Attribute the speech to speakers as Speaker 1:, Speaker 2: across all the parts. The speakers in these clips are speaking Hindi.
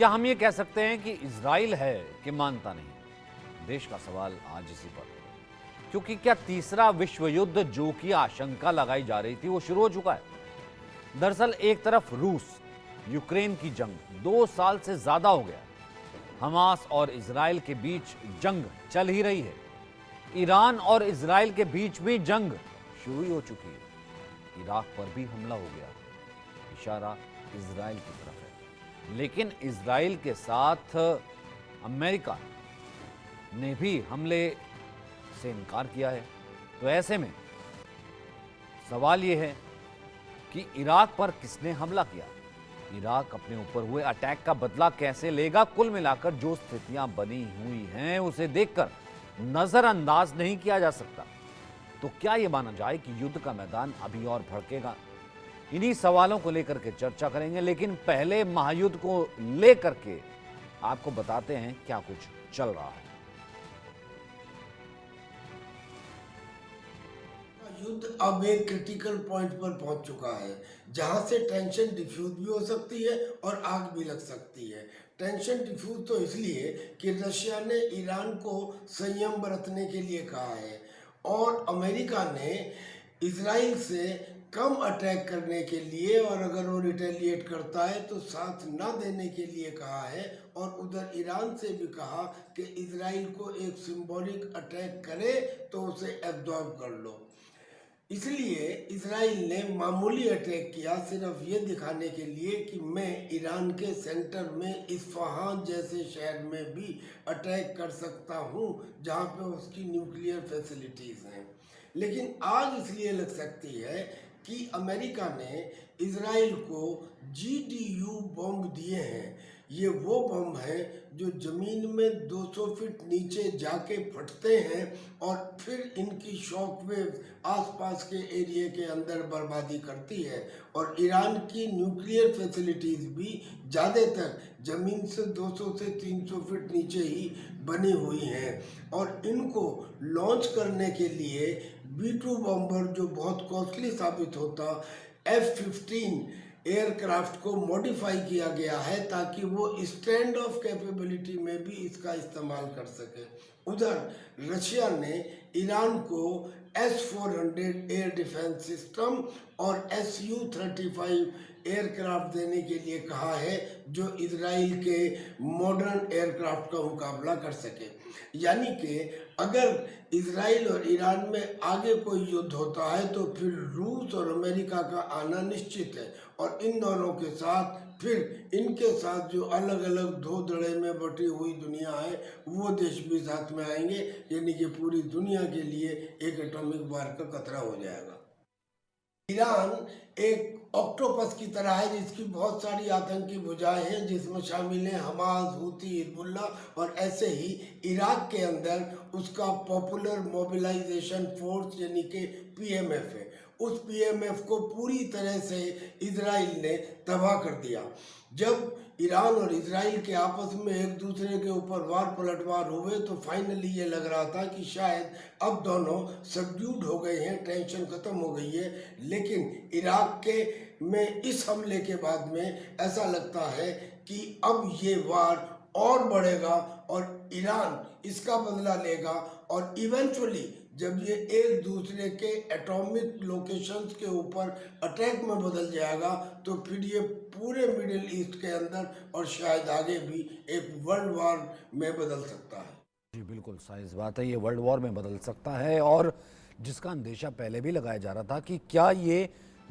Speaker 1: क्या हम ये कह सकते हैं कि इजराइल है कि मानता नहीं? देश का सवाल आज इसी पर, क्योंकि क्या तीसरा विश्व युद्ध जो की आशंका लगाई जा रही थी वो शुरू हो चुका है। दरअसल एक तरफ रूस यूक्रेन की जंग 2 साल से ज्यादा हो गया, हमास और इजराइल के बीच जंग चल ही रही है। ईरान और इजराइल के बीच में जंग शुरू हो चुकी है। इराक पर भी हमला हो गया, इशारा इजराइल की तरफ है। लेकिन इजराइल के साथ अमेरिका ने भी हमले से इनकार किया है। तो ऐसे में सवाल यह है कि इराक पर किसने हमला किया, इराक अपने ऊपर हुए अटैक का बदला कैसे लेगा। कुल मिलाकर जो स्थितियां बनी हुई हैं उसे देखकर नजरअंदाज नहीं किया जा सकता। तो क्या यह माना जाए कि युद्ध का मैदान अभी और भड़केगा? इन्हीं सवालों को लेकर के चर्चा करेंगे, लेकिन पहले महायुद्ध को लेकर के आपको बताते हैं क्या कुछ चल रहा है।
Speaker 2: युद्ध अब एक क्रिटिकल पॉइंट पर पहुंच चुका है, जहां से टेंशन डिफ्यूज भी हो सकती है और आग भी लग सकती है। टेंशन डिफ्यूज तो इसलिए कि रशिया ने ईरान को संयम बरतने के लिए कहा है और अमेरिका ने इजराइल से कम अटैक करने के लिए, और अगर वो रिटेलिएट करता है तो साथ ना देने के लिए कहा है। और उधर ईरान से भी कहा कि इजराइल को एक सिंबॉलिक अटैक करे तो उसे एब्जॉर्ब कर लो। इसलिए इजराइल ने मामूली अटैक किया, सिर्फ ये दिखाने के लिए कि मैं ईरान के सेंटर में इस्फहान जैसे शहर में भी अटैक कर सकता हूँ, जहाँ पे उसकी न्यूक्लियर फैसिलिटीज़ हैं। लेकिन आग इसलिए लग सकती है कि अमेरिका ने इजराइल को GDU बम दिए हैं। ये वो बम है जो ज़मीन में 200 फीट नीचे जाके फटते हैं और फिर इनकी शॉक वेव आसपास के एरिया के अंदर बर्बादी करती है। और ईरान की न्यूक्लियर फैसिलिटीज़ भी ज़्यादातर ज़मीन से 200 से 300 फीट नीचे ही बनी हुई हैं। और इनको लॉन्च करने के लिए B-2 बम्बर, जो बहुत कॉस्टली साबित होता, F-15 एयरक्राफ्ट को मॉडिफाई किया गया है ताकि वो स्टैंड ऑफ कैपेबिलिटी में भी इसका इस्तेमाल कर सके। उधर रशिया ने ईरान को S-400 एयर डिफेंस सिस्टम और Su-35 एयरक्राफ्ट देने के लिए कहा है, जो इजराइल के मॉडर्न एयरक्राफ्ट का मुकाबला कर सके। यानी कि अगर इजराइल और ईरान में आगे कोई युद्ध होता है तो फिर रूस और अमेरिका का आना निश्चित है। और इन दोनों के साथ फिर इनके साथ जो अलग अलग दो धड़े में बटी हुई दुनिया है वो देश भी साथ में आएंगे, यानी कि पूरी दुनिया के लिए एक एटॉमिक वार का खतरा हो जाएगा। ईरान एक ऑक्टोपस की तरह है जिसकी बहुत सारी आतंकी भुजाएं हैं, जिसमें शामिल हैं हमास, हूती, हिजबुल्ला। और ऐसे ही इराक के अंदर उसका पॉपुलर मोबिलाइजेशन फोर्स यानी कि PMF है। उस PMF को पूरी तरह से इजराइल ने तबाह कर दिया। जब ईरान और इजराइल के आपस में एक दूसरे के ऊपर वार पलटवार हुए तो फाइनली ये लग रहा था कि शायद अब दोनों सबड्यूड हो गए हैं, टेंशन खत्म हो गई है। लेकिन इराक के में इस हमले के बाद में ऐसा लगता है कि अब ये वार और बढ़ेगा और ईरान इसका बदला लेगा। और इवेंचुअली जब ये एक दूसरे के एटॉमिक लोकेशंस के ऊपर अटैक में बदल जाएगा तो फिर ये पूरे मिडिल ईस्ट के अंदर और शायद आगे भी एक वर्ल्ड वॉर में बदल सकता है।
Speaker 1: जी बिल्कुल साइज बात है, ये वर्ल्ड वॉर में बदल सकता है। और जिसका अंदेशा पहले भी लगाया जा रहा था कि क्या ये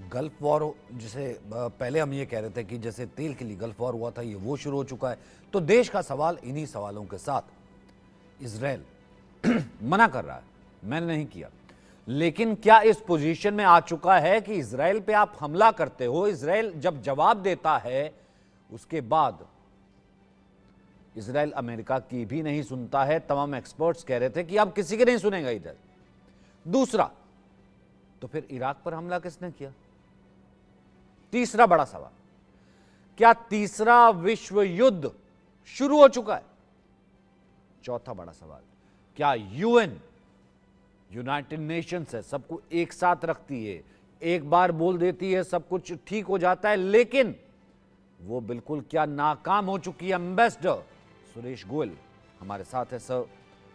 Speaker 1: गल्फ वॉर, जिसे पहले हम ये कह रहे थे कि जैसे तेल के लिए गल्फ वॉर हुआ था, ये वो शुरू हो चुका है। तो देश का सवाल इन्हीं सवालों के साथ इजराइल मना कर रहा है, मैंने नहीं किया, लेकिन क्या इस पोजीशन में आ चुका है कि इजराइल पे आप हमला करते हो, इजराइल जब जवाब देता है उसके बाद इजराइल अमेरिका की भी नहीं सुनता है। तमाम एक्सपर्ट्स कह रहे थे कि अब किसी के नहीं सुनेगा इधर। दूसरा, तो फिर इराक पर हमला किसने किया? तीसरा बड़ा सवाल, क्या तीसरा विश्व युद्ध शुरू हो चुका है? चौथा बड़ा सवाल, क्या UN यूनाइटेड नेशंस है, सबको एक साथ रखती है, एक बार बोल देती है सब कुछ ठीक हो जाता है, लेकिन वो बिल्कुल क्या नाकाम हो चुकी है। एम्बेसडर सुरेश गोयल हमारे साथ है सर,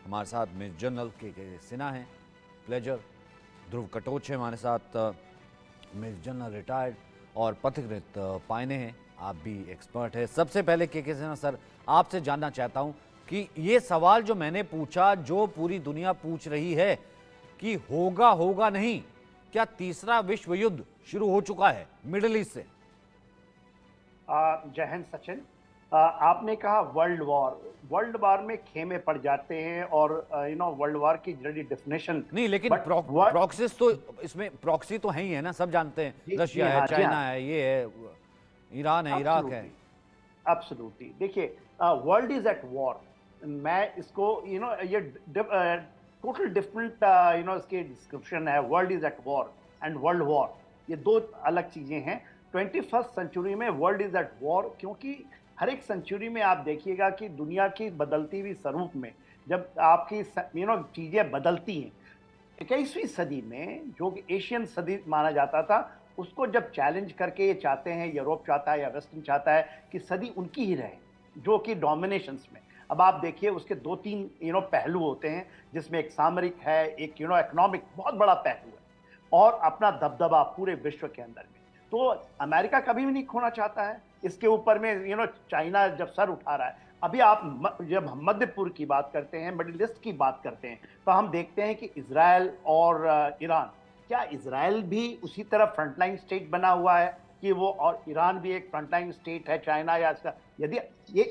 Speaker 1: हमारे साथ मिस जनरल के सिन्हा हैं, प्लेजर। ध्रुव कटोच है हमारे साथ, मिस जनरल रिटायर्ड, और पथिकृत पायने हैं, आप भी एक्सपर्ट है। सबसे पहले के सिन्हा सर, आपसे जानना चाहता हूं कि ये सवाल जो मैंने पूछा, जो पूरी दुनिया पूछ रही है कि होगा होगा नहीं, क्या तीसरा विश्व युद्ध शुरू हो चुका है मिडिल ईस्ट से?
Speaker 3: जय हिंद सचिन। आपने कहा वर्ल्ड वॉर में खेमे पड़ जाते हैं और वर्ल्ड वॉर की जड़ी डेफिनेशन।
Speaker 1: नहीं, लेकिन प्रॉक्सीज तो इसमें, प्रॉक्सी तो है ही है ना, सब जानते हैं, रशिया है, चाइना है, ये है, ईरान है, इराक है।
Speaker 3: एब्सोल्युटली। देखिए, वर्ल्ड इज एट वॉर। मैं इसको ये टोटल डिफरेंट इसके डिस्क्रिप्शन है। World is at war and world war, ये दो अलग चीजें हैं। 21st सेंचुरी में वर्ल्ड इज एट वॉर, क्योंकि हर एक सेंचुरी में आप देखिएगा कि दुनिया की बदलती हुई स्वरूप में जब आपकी चीजें बदलती हैं। 21वीं सदी में जो कि एशियन सदी माना जाता था, उसको जब चैलेंज करके ये चाहते हैं, यूरोप चाहता है या वेस्टर्न चाहता है कि सदी उनकी ही रहे, जो कि डोमिनेशंस में। अब आप देखिए उसके दो तीन पहलू होते हैं, जिसमें एक सामरिक है, एक इकोनॉमिक बहुत बड़ा पहलू है, और अपना दबदबा पूरे विश्व के अंदर में। तो अमेरिका कभी भी नहीं खोना चाहता है। इसके ऊपर में चाइना जब सर उठा रहा है। अभी आप जब मध्य पूर्व की बात करते हैं, मिडिल ईस्ट की बात करते हैं, तो हम देखते हैं कि इजराइल और ईरान, क्या इजराइल भी उसी तरह फ्रंटलाइन स्टेट बना हुआ है कि वो, और ईरान भी एक फ्रंटलाइन स्टेट है चाइना या इसका? यदि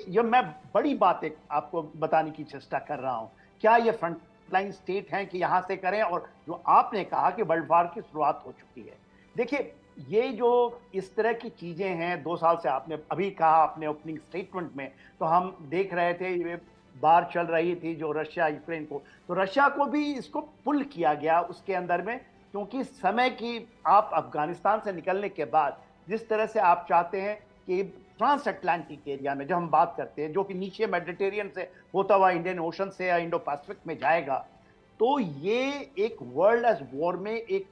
Speaker 3: ये मैं बड़ी बात एक आपको बताने की चेष्टा कर रहा हूं, क्या ये फ्रंटलाइन स्टेट है कि यहां से करें? और जो आपने कहा कि वर्ल्ड वॉर की शुरुआत हो चुकी है, देखिए ये जो इस तरह की चीजें हैं, 2 साल से आपने अभी कहा अपने ओपनिंग स्टेटमेंट में, तो हम देख रहे थे ये बार चल रही थी जो रशिया यूक्रेन को, तो रशिया को भी इसको पुल किया गया उसके अंदर में, क्योंकि समय की, आप अफगानिस्तान से निकलने के बाद जिस तरह से आप चाहते हैं कि ट्रांस अटलांटिक एरिया में जब हम बात करते हैं, जो कि नीचे मेडिटेरियन से होता हुआ इंडियन ओशन से या इंडो पैसिफिक में जाएगा, तो ये एक वर्ल्ड एज वॉर में एक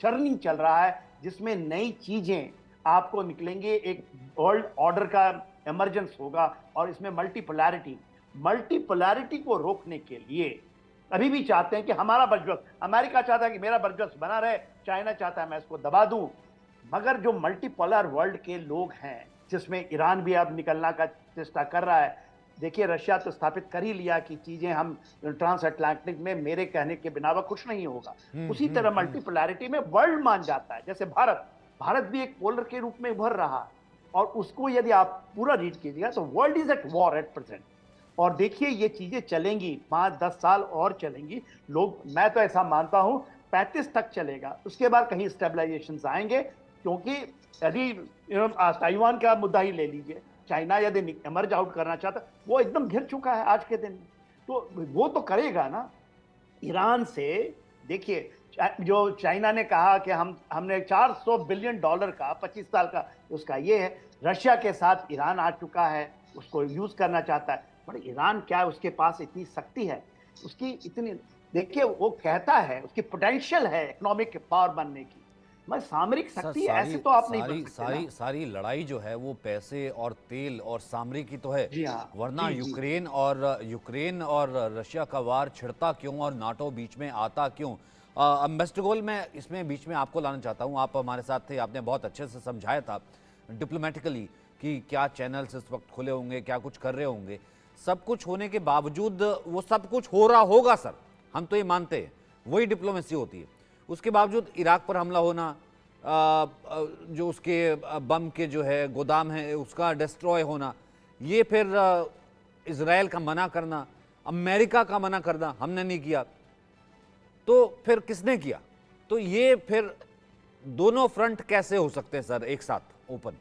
Speaker 3: चर्निंग चल रहा है, जिसमें नई चीजें आपको निकलेंगी, एक वर्ल्ड ऑर्डर का इमरजेंस होगा, और इसमें मल्टीपोलैरिटी को रोकने के लिए अभी भी चाहते हैं कि हमारा वर्चस्व, अमेरिका चाहता है कि मेरा वर्चस्व बना रहे, चाइना चाहता है मैं इसको दबा दूं। मगर जो मल्टीपोलर वर्ल्ड के लोग हैं, जिसमें ईरान भी अब निकलना का चेष्टा कर रहा है। देखिए, रशिया तो स्थापित कर ही लिया कि चीजें हम ट्रांस अटलांटिक में मेरे कहने के बिना वह कुछ नहीं होगा। उसी तरह मल्टीपोलैरिटी में वर्ल्ड मान जाता है। जैसे भारत भी एक पोलर के रूप में उभर रहा, और उसको यदि आप पूरा रीड कीजिएगा तो world is at war at present. और देखिए ये चीजें चलेंगी 5-10 साल और चलेंगी। लोग, मैं तो ऐसा मानता हूं 35 तक चलेगा, उसके बाद कहीं स्टेबलाइजेशन आएंगे। क्योंकि यदि ताइवान का मुद्दा ही ले लीजिए, चाइना यदि एमर्ज आउट करना चाहता, वो एकदम घिर चुका है आज के दिन में, तो वो तो करेगा ना ईरान से। देखिए, जो चाइना ने कहा कि हमने $400 बिलियन का 25 साल का उसका ये है, रशिया के साथ ईरान आ चुका है, उसको यूज करना चाहता है। पर ईरान क्या, उसके पास इतनी शक्ति है, उसकी इतनी, देखिए वो कहता है उसकी पोटेंशियल है इकोनॉमिक पावर बनने की, मैं सामरिक शक्ति ऐसे तो आप नहीं बन सकते ना।
Speaker 1: सारी लड़ाई जो है वो पैसे और तेल और सामरिक की तो है।
Speaker 3: जी हाँ,
Speaker 1: वरना यूक्रेन और रशिया का वार छिड़ता क्यों और नाटो बीच में आता क्यों? एम्बेसडर गोयल, मैं इसमें बीच में आपको लाना चाहता हूं। आप हमारे साथ थे, आपने बहुत अच्छे से समझाया था डिप्लोमेटिकली कि क्या चैनल्स इस वक्त खुले होंगे, क्या कुछ कर रहे होंगे। सब कुछ होने के बावजूद वो सब कुछ हो रहा होगा सर, हम तो ये मानते हैं, वही डिप्लोमेसी होती है। उसके बावजूद इराक पर हमला होना, जो उसके बम के जो है गोदाम है उसका डिस्ट्रॉय होना, ये फिर इजराइल का मना करना, अमेरिका का मना करना, हमने नहीं किया तो फिर किसने किया? तो ये फिर दोनों फ्रंट कैसे हो सकते हैं सर एक साथ ओपन?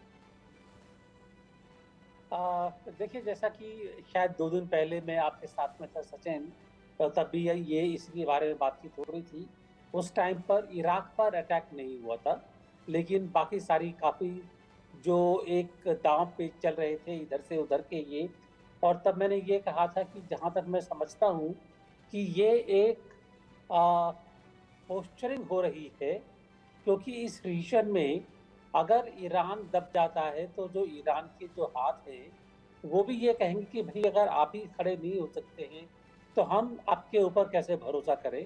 Speaker 4: देखिए, जैसा कि शायद 2 दिन पहले मैं आपके साथ में था सचिन, तो तब भी ये इसके बारे में बातचीत हो रही थी। उस टाइम पर इराक पर अटैक नहीं हुआ था, लेकिन बाकी सारी काफ़ी जो एक दांव पे चल रहे थे इधर से उधर के ये, और तब मैंने ये कहा था कि जहाँ तक मैं समझता हूँ कि ये एक पोस्चरिंग हो रही है, क्योंकि इस रीजन में अगर ईरान दब जाता है तो जो ईरान के जो हाथ हैं, वो भी ये कहेंगे कि भई अगर आप ही खड़े नहीं हो सकते हैं, तो हम आपके ऊपर कैसे भरोसा करें?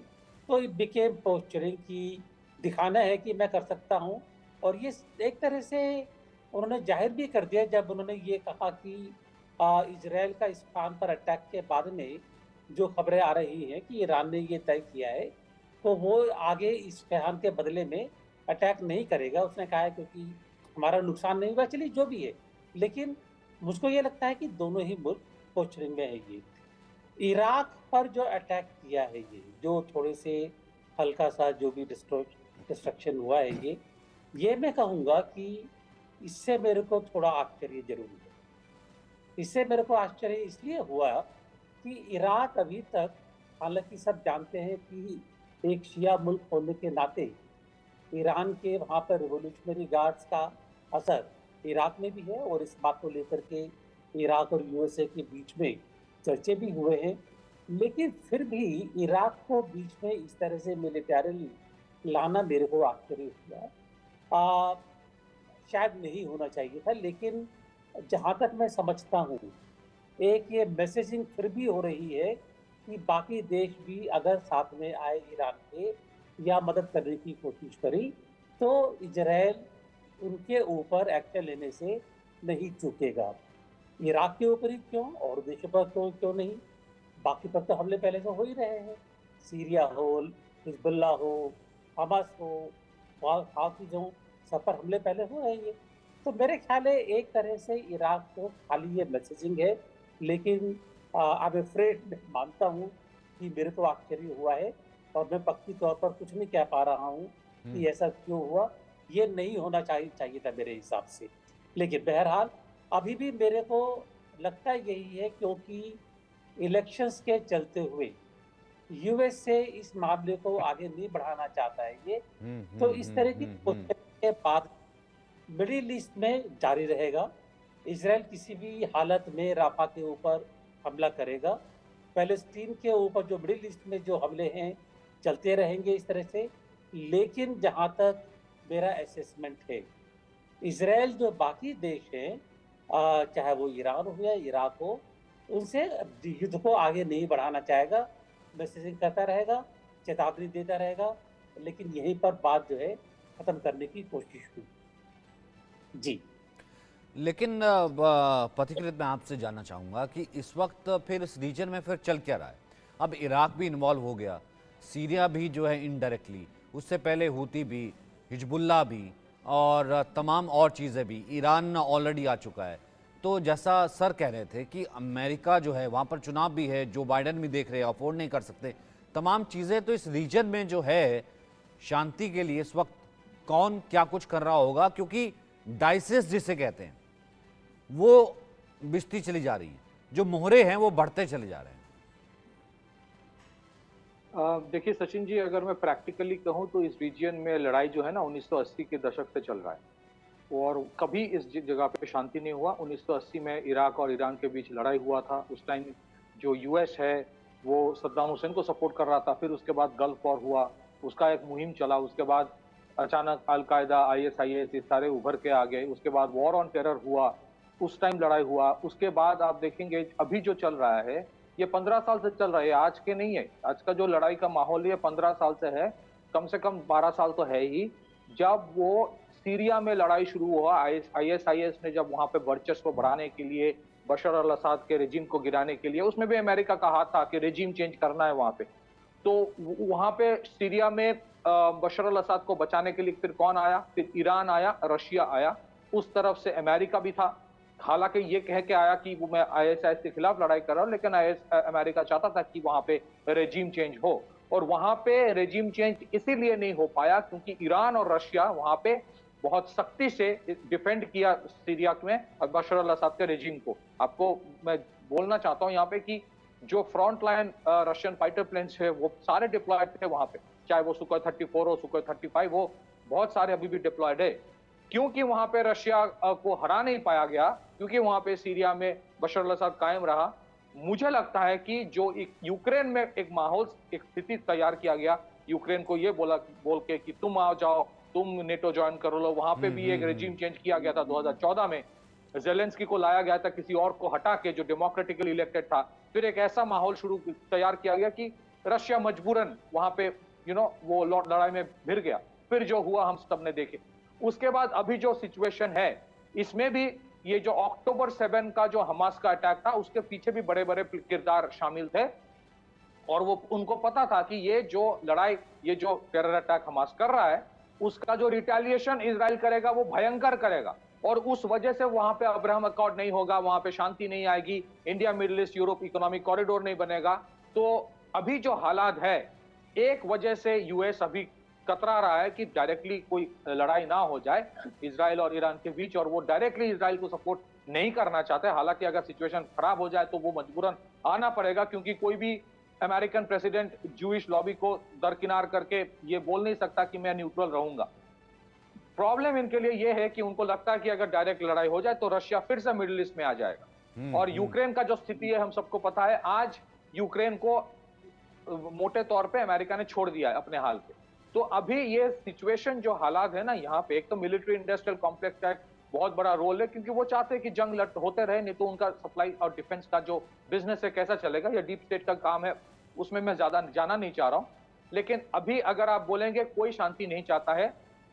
Speaker 4: तो इट बिकेम पोस्चरिंग कि दिखाना है कि मैं कर सकता हूँ और ये एक तरह से उन्होंने ज़ाहिर भी कर दिया जब उन्होंने ये कहा कि इज़राइल का इस्फहान पर अटैक के बाद में जो खबरें आ रही हैं कि ईरान ने ये तय किया है, तो वो आगे इस्फहान के बदले में अटैक नहीं करेगा। उसने कहा है क्योंकि हमारा नुकसान नहीं हुआ, चलिए जो भी है। लेकिन मुझको ये लगता है कि दोनों ही मुल्क पोस्चरिंग में है ये। इराक पर जो अटैक किया है ये, जो थोड़े से हल्का-सा जो भी डिस्ट्रक्शन हुआ है ये मैं कहूँगा कि इससे मेरे को थोड़ा आश्चर्य ज़रूर हुआ। इससे मेरे को आश्चर्य इसलिए हुआ कि इराक अभी तक, हालाँकि सब जानते हैं कि एक शिया मुल्क होने के नाते ईरान के वहाँ पर रिवॉल्यूशनरी गार्ड्स का असर इराक में भी है और इस बात को लेकर के इराक और यूएसए के बीच में चर्चे भी हुए हैं। लेकिन फिर भी इराक को बीच में इस तरह से मिलिटरीली लाना मेरे को आश्चर्य हुआ। शायद नहीं होना चाहिए था, लेकिन जहाँ तक मैं समझता हूँ, एक ये मैसेजिंग फिर भी हो रही है कि बाकी देश भी अगर साथ में आए ईरान के या मदद करने की कोशिश करी, तो इज़राइल उनके ऊपर एक्शन लेने से नहीं चूकेगा। इराक के ऊपर ही क्यों और देशों पर क्यों नहीं? बाकी पर तो हमले पहले से हो ही रहे हैं। सीरिया हो, हिज़्बुल्लाह हो, हमास हो, हाफ़िज़ हों, सब पर हमले पहले हो रहे हैं ये। तो मेरे ख़्याल है एक तरह से इराक को खाली ये मैसेजिंग है, लेकिन आई एम अफ्रेड, मैं मानता हूँ कि मेरे को आश्चर्य हुआ है और मैं पक्की तौर पर कुछ नहीं कह पा रहा हूँ कि ऐसा क्यों हुआ। ये नहीं होना चाहिए था मेरे हिसाब से। लेकिन बहरहाल अभी भी मेरे को लगता यही है, क्योंकि इलेक्शंस के चलते हुए यूएसए इस मामले को आगे नहीं बढ़ाना चाहता है ये। तो इस तरह की कोशिश के बाद मिडिल ईस्ट में जारी रहेगा। इज़राइल किसी भी हालत में राफ़ा के ऊपर हमला करेगा। पैलेस्टीन के ऊपर जो मिडिल ईस्ट में जो हमले हैं, चलते रहेंगे इस तरह से। लेकिन जहाँ तक मेरा असेसमेंट है, इज़राइल जो बाकी देश हैं, चाहे वो ईरान हो या इराक हो, उनसे युद्ध को आगे नहीं बढ़ाना चाहेगा। मैसेजिंग करता रहेगा, चेतावनी देता रहेगा, लेकिन यहीं पर बात जो है ख़त्म करने की कोशिश हुई। जी।
Speaker 1: लेकिन प्रतिकृत मैं आपसे जानना चाहूँगा कि इस वक्त फिर इस रीजन में फिर चल क्या रहा है? अब इराक भी इन्वॉल्व हो गया, सीरिया भी जो है इनडायरेक्टली, उससे पहले हूती भी, हिजबुल्लाह भी और तमाम और चीज़ें भी, ईरान ऑलरेडी आ चुका है। तो जैसा सर कह रहे थे कि अमेरिका जो है वहाँ पर चुनाव भी है, जो बाइडन भी देख रहे हैं, अफोर्ड नहीं कर सकते, तमाम चीज़ें। तो इस रीजन में जो है शांति के लिए इस वक्त कौन क्या कुछ कर रहा होगा, क्योंकि डाइसिस जिसे कहते हैं वो बिछती चली जा रही है, जो मोहरे हैं वो बढ़ते चले जा रहे हैं।
Speaker 5: देखिए सचिन जी, अगर मैं प्रैक्टिकली कहूँ तो इस रीजियन में लड़ाई जो है ना 1980 के दशक से चल रहा है और कभी इस जगह पे शांति नहीं हुआ। 1980 में इराक और ईरान के बीच लड़ाई हुआ था। उस टाइम जो यूएस है वो सद्दाम हुसैन को सपोर्ट कर रहा था। फिर उसके बाद गल्फ वॉर हुआ, उसका एक मुहिम चला। उसके बाद अचानक अलकायदा, आईएसआईएस ये सारे उभर के आ गए। उसके बाद वॉर ऑन टेरर हुआ, उस टाइम लड़ाई हुआ। उसके बाद आप देखेंगे अभी जो चल रहा है ये 15 साल से चल रहा है, आज के नहीं है। आज का जो लड़ाई का माहौल है 15 साल से है, कम से कम 12 साल तो है ही। जब वो सीरिया में लड़ाई शुरू हुआ, आईएसआईएस ने जब वहां पे वर्चस्व बढ़ाने के लिए, बशर अल असद के रेजिम को गिराने के लिए, उसमें भी अमेरिका का हाथ था कि रेजिम चेंज करना है वहां पे। तो वहां पे सीरिया में बशर अल असद को बचाने के लिए फिर कौन आया? फिर ईरान आया, रशिया आया, उस तरफ से अमेरिका भी था। हालांकि ये कह के आया कि वो मैं आईएसआईएस के खिलाफ लड़ाई कर रहा हूं, लेकिन अमेरिका चाहता था कि वहां पे रेजिम चेंज हो। और वहां पे रेजिम चेंज इसीलिए नहीं हो पाया क्योंकि ईरान और रशिया वहां पे बहुत सख्ती से डिफेंड किया सीरिया में बशर अल असद के रेजिम को। आपको मैं बोलना चाहता हूं यहाँ पे कि जो front line Russian fighter planes है वो सारे डिप्लॉयड थे वहां पे, चाहे वो सुखोई 34 हो, सुखोई 35 हो, बहुत सारे अभी भी डिप्लॉयड है। क्योंकि वहां पे रशिया को हरा नहीं पाया गया, क्योंकि वहां पे सीरिया में बशर अल असद कायम रहा। मुझे लगता है कि जो एक यूक्रेन में एक माहौल, एक स्थिति तैयार किया गया, यूक्रेन को ये बोल के कि तुम आ जाओ तुम नेटो ज्वाइन कर लो, वहां पे भी एक रेजिम चेंज किया गया था 2014 में, जेलेंस्की को लाया गया था, किसी और को हटा के जो डेमोक्रेटिकली इलेक्टेड था। फिर एक ऐसा माहौल तैयार किया गया कि रशिया मजबूरन वहां पे वो लड़ाई में भिड़ गया। फिर जो हुआ हम सबने देखे। उसके बाद अभी जो सिचुएशन है, इसमें भी ये जो अक्टूबर 7 का जो हमास का अटैक था, उसके पीछे भी बड़े बड़े किरदार शामिल थे, और वो उनको पता था कि ये जो लड़ाई, ये जो टेरर अटैक हमास कर रहा है, उसका जो रिटेलिएशन इजराइल करेगा वो भयंकर करेगा, और उस वजह से वहां पे अब्राहम अकॉर्ड नहीं होगा, वहां पे शांति नहीं आएगी, India middle east Europe economic corridor नहीं बनेगा। तो अभी जो हालात है, एक वजह से यूएस अभी कतरा रहा है कि डायरेक्टली कोई लड़ाई ना हो जाए इजराइल और ईरान के बीच, और वो डायरेक्टली इजराइल को सपोर्ट नहीं करना चाहते। हालांकि अगर सिचुएशन खराब हो जाए तो वो मजबूरन आना पड़ेगा, क्योंकि कोई भी अमेरिकन प्रेसिडेंट जूइश लॉबी को दरकिनार करके ये बोल नहीं सकता कि मैं न्यूट्रल रहूंगा। प्रॉब्लम इनके लिए ये है कि उनको लगता है कि अगर डायरेक्ट लड़ाई हो जाए तो रशिया फिर से मिडिल ईस्ट में आ जाएगा। और यूक्रेन का जो स्थिति है हम सबको पता है, आज यूक्रेन को मोटे तौर पे अमेरिका ने छोड़ दिया है अपने हाल पे। तो अभी ये सिचुएशन जो हालात है ना, यहाँ पे एक तो मिलिट्री इंडस्ट्रियल कॉम्प्लेक्स का एक बहुत बड़ा रोल है, क्योंकि वो चाहते हैं कि जंग होते रहे, नहीं तो उनका सप्लाई और डिफेंस का जो बिजनेस है कैसा चलेगा। ये डीप स्टेट का काम है, उसमें मैं ज्यादा जाना नहीं चाह रहा हूं। लेकिन अभी अगर आप बोलेंगे कोई शांति नहीं चाहता है,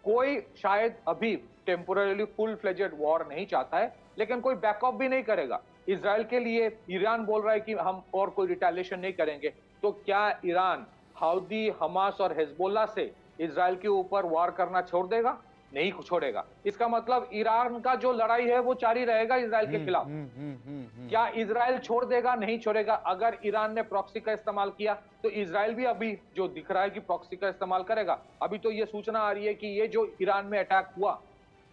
Speaker 5: कोई शायद अभी टेम्पोररीली फुल फ्लेजेड वॉर नहीं चाहता है, लेकिन कोई बैकअप भी नहीं करेगा इजराइल के लिए। ईरान बोल रहा है कि हम और कोई रिटेलिएशन नहीं करेंगे, तो क्या ईरान हाउदी, हमास और हिजबुल्लाह से इजराइल के ऊपर वार करना छोड़ देगा? नहीं छोड़ेगा। इसका मतलब ईरान का जो लड़ाई है वो जारी रहेगा इजराइल के खिलाफ। क्या इजराइल छोड़ देगा? नहीं छोड़ेगा। अगर ईरान ने प्रॉक्सी का इस्तेमाल किया तो इजराइल भी अभी जो दिख रहा है कि प्रॉक्सी का इस्तेमाल करेगा। अभी तो ये सूचना आ रही है कि ये जो ईरान में अटैक हुआ,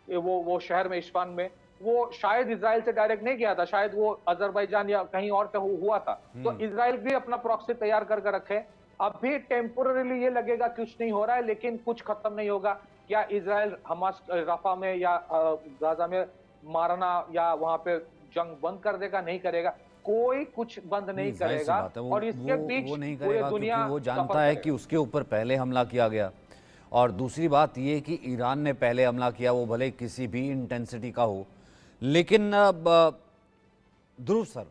Speaker 5: वो शहर में, इस्फान में, वो शायद इजराइल से डायरेक्ट नहीं गया था, शायद वो अजरबैजान या कहीं और पे हुआ था। तो इजराइल भी अपना प्रॉक्सी तैयार करके रखे। अभी टेम्पोररीली ये लगेगा कुछ नहीं हो रहा है, लेकिन कुछ खत्म नहीं होगा। क्या इजराइल हमास रफा में या गाजा में मारना या वहां पे जंग बंद कर देगा? नहीं करेगा। कोई कुछ बंद नहीं करेगा। और इसके बीच
Speaker 1: वो नहीं
Speaker 5: पूरी
Speaker 1: करेगा,
Speaker 5: दुनिया
Speaker 1: क्योंकि वो जानता
Speaker 5: सफर
Speaker 1: है
Speaker 5: करेगा।
Speaker 1: कि उसके ऊपर पहले हमला किया गया। और दूसरी बात ये कि ईरान ने पहले हमला किया, वो भले किसी भी इंटेंसिटी का हो। लेकिन ध्रुव सर,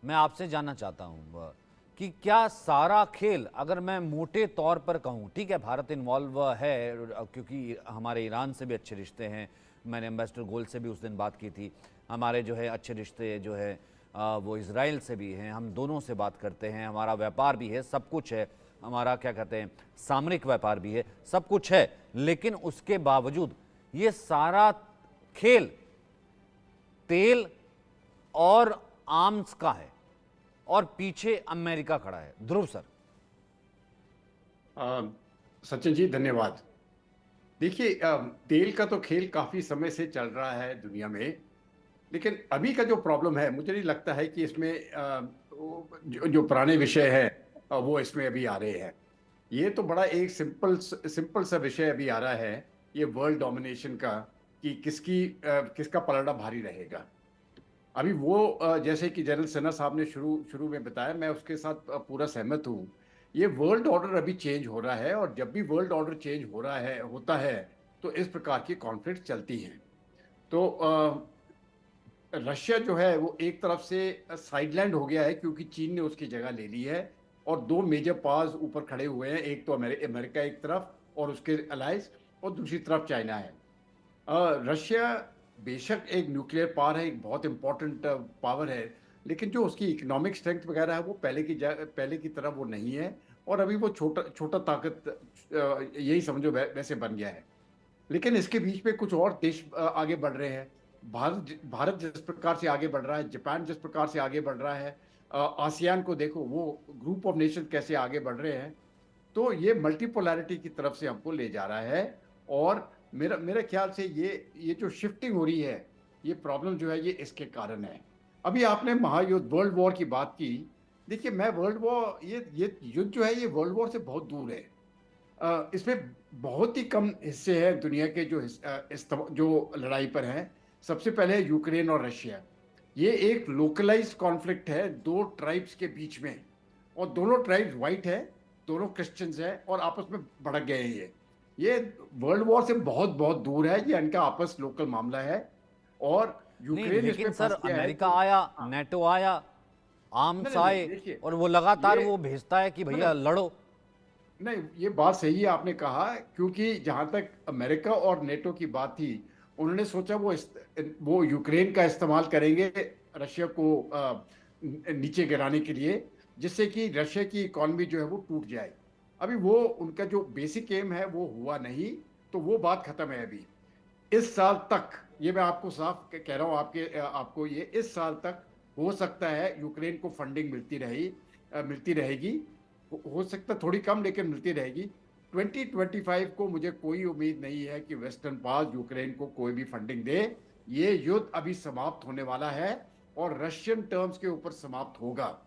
Speaker 1: मैं आपसे जानना चाहता हूँ कि क्या सारा खेल, अगर मैं मोटे तौर पर कहूँ, ठीक है भारत इन्वॉल्व है क्योंकि हमारे ईरान से भी अच्छे रिश्ते हैं, मैंने एम्बेसडर गोल से भी उस दिन बात की थी, हमारे जो है अच्छे रिश्ते जो है वो इजराइल से भी हैं, हम दोनों से बात करते हैं, हमारा व्यापार भी है, सब कुछ है, हमारा क्या कहते हैं सामरिक व्यापार भी है, सब कुछ है। लेकिन उसके बावजूद ये सारा खेल तेल और आर्म्स का है और पीछे अमेरिका खड़ा है। ध्रुव सर।
Speaker 6: सचिन जी धन्यवाद। देखिए तेल का तो खेल काफी समय से चल रहा है दुनिया में, लेकिन अभी का जो प्रॉब्लम है, मुझे नहीं लगता है कि इसमें जो पुराने विषय है वो इसमें अभी आ रहे हैं। ये तो बड़ा एक सिंपल सा विषय अभी आ रहा है, ये वर्ल्ड डोमिनेशन का, कि किसका पलड़ा भारी रहेगा। अभी वो जैसे कि जनरल सिन्हा साहब ने शुरू में बताया, मैं उसके साथ पूरा सहमत हूँ। ये वर्ल्ड ऑर्डर अभी चेंज हो रहा है, और जब भी वर्ल्ड ऑर्डर चेंज होता है तो इस प्रकार की कॉन्फ्लिक्ट चलती हैं। तो रशिया जो है वो एक तरफ से साइडलैंड हो गया है, क्योंकि चीन ने उसकी जगह ले ली है, और दो मेजर पावर्स ऊपर खड़े हुए हैं, एक तो अमेरिका एक तरफ और उसके अलाइज, और दूसरी तरफ चाइना है। रशिया बेशक एक न्यूक्लियर पावर है, एक बहुत इंपॉर्टेंट पावर है, लेकिन जो उसकी इकोनॉमिक स्ट्रेंथ वगैरह है वो पहले की तरह वो नहीं है, और अभी वो छोटा ताकत यही समझो वैसे बन गया है। लेकिन इसके बीच में कुछ और देश आगे बढ़ रहे हैं। भारत जिस प्रकार से आगे बढ़ रहा है, जापान जिस प्रकार से आगे बढ़ रहा है, आसियान को देखो, वो ग्रुप ऑफ नेशन कैसे आगे बढ़ रहे हैं। तो ये मल्टीपोलैरिटी की तरफ से हमको ले जा रहा है, और मेरे ख्याल से ये जो शिफ्टिंग हो रही है, ये प्रॉब्लम जो है ये इसके कारण है। अभी आपने महायुद्ध वर्ल्ड वॉर की बात की। देखिए, मैं वर्ल्ड वॉर, ये युद्ध जो है ये वर्ल्ड वॉर से बहुत दूर है। इसमें बहुत ही कम हिस्से हैं दुनिया के जो लड़ाई पर हैं। सबसे पहले यूक्रेन और रशिया, ये एक लोकलाइज्ड कॉन्फ्लिक्ट है दो ट्राइब्स के बीच में, और दोनों ट्राइब्स वाइट है, दोनों क्रिश्चियंस हैं, और आपस में भड़क गए हैं ये। ये वर्ल्ड वॉर से बहुत बहुत दूर है, ये इनका आपस लोकल मामला है। और
Speaker 1: नहीं,
Speaker 6: यूक्रेन
Speaker 1: लेकिन
Speaker 6: इसमें
Speaker 1: सर
Speaker 6: फंस गया है
Speaker 1: अमेरिका
Speaker 6: कि-
Speaker 1: आया,
Speaker 6: हाँ,
Speaker 1: नेटो आया, आर्म्स
Speaker 6: नहीं,
Speaker 1: आए,
Speaker 6: देखिए,
Speaker 1: और वो लगातार
Speaker 6: ये
Speaker 1: वो भेजता है कि भैया
Speaker 6: मतलब
Speaker 1: लड़ो।
Speaker 6: नहीं, ये बात सही है आपने कहा, क्योंकि जहां तक अमेरिका और नेटो की बात थी, उन्होंने सोचा वो यूक्रेन का इस्तेमाल करेंगे रशिया को नीचे गिराने के लिए, जिससे कि रशिया की इकॉनमी जो है वो टूट जाए। अभी वो उनका जो बेसिक एम है वो हुआ नहीं, तो वो बात खत्म है अभी। इस साल तक, ये मैं आपको साफ कह रहा हूं, आपको ये इस साल तक हो सकता है यूक्रेन को फंडिंग मिलती रहेगी। हो सकता है थोड़ी कम, लेकिन मिलती रहेगी। 2025 को मुझे कोई उम्मीद नहीं है कि वेस्टर्न पावर यूक्रेन को कोई भी फंडिंग दे। ये युद्ध अभी समाप्त होने वाला है और रशियन टर्म्स के ऊपर समाप्त होगा।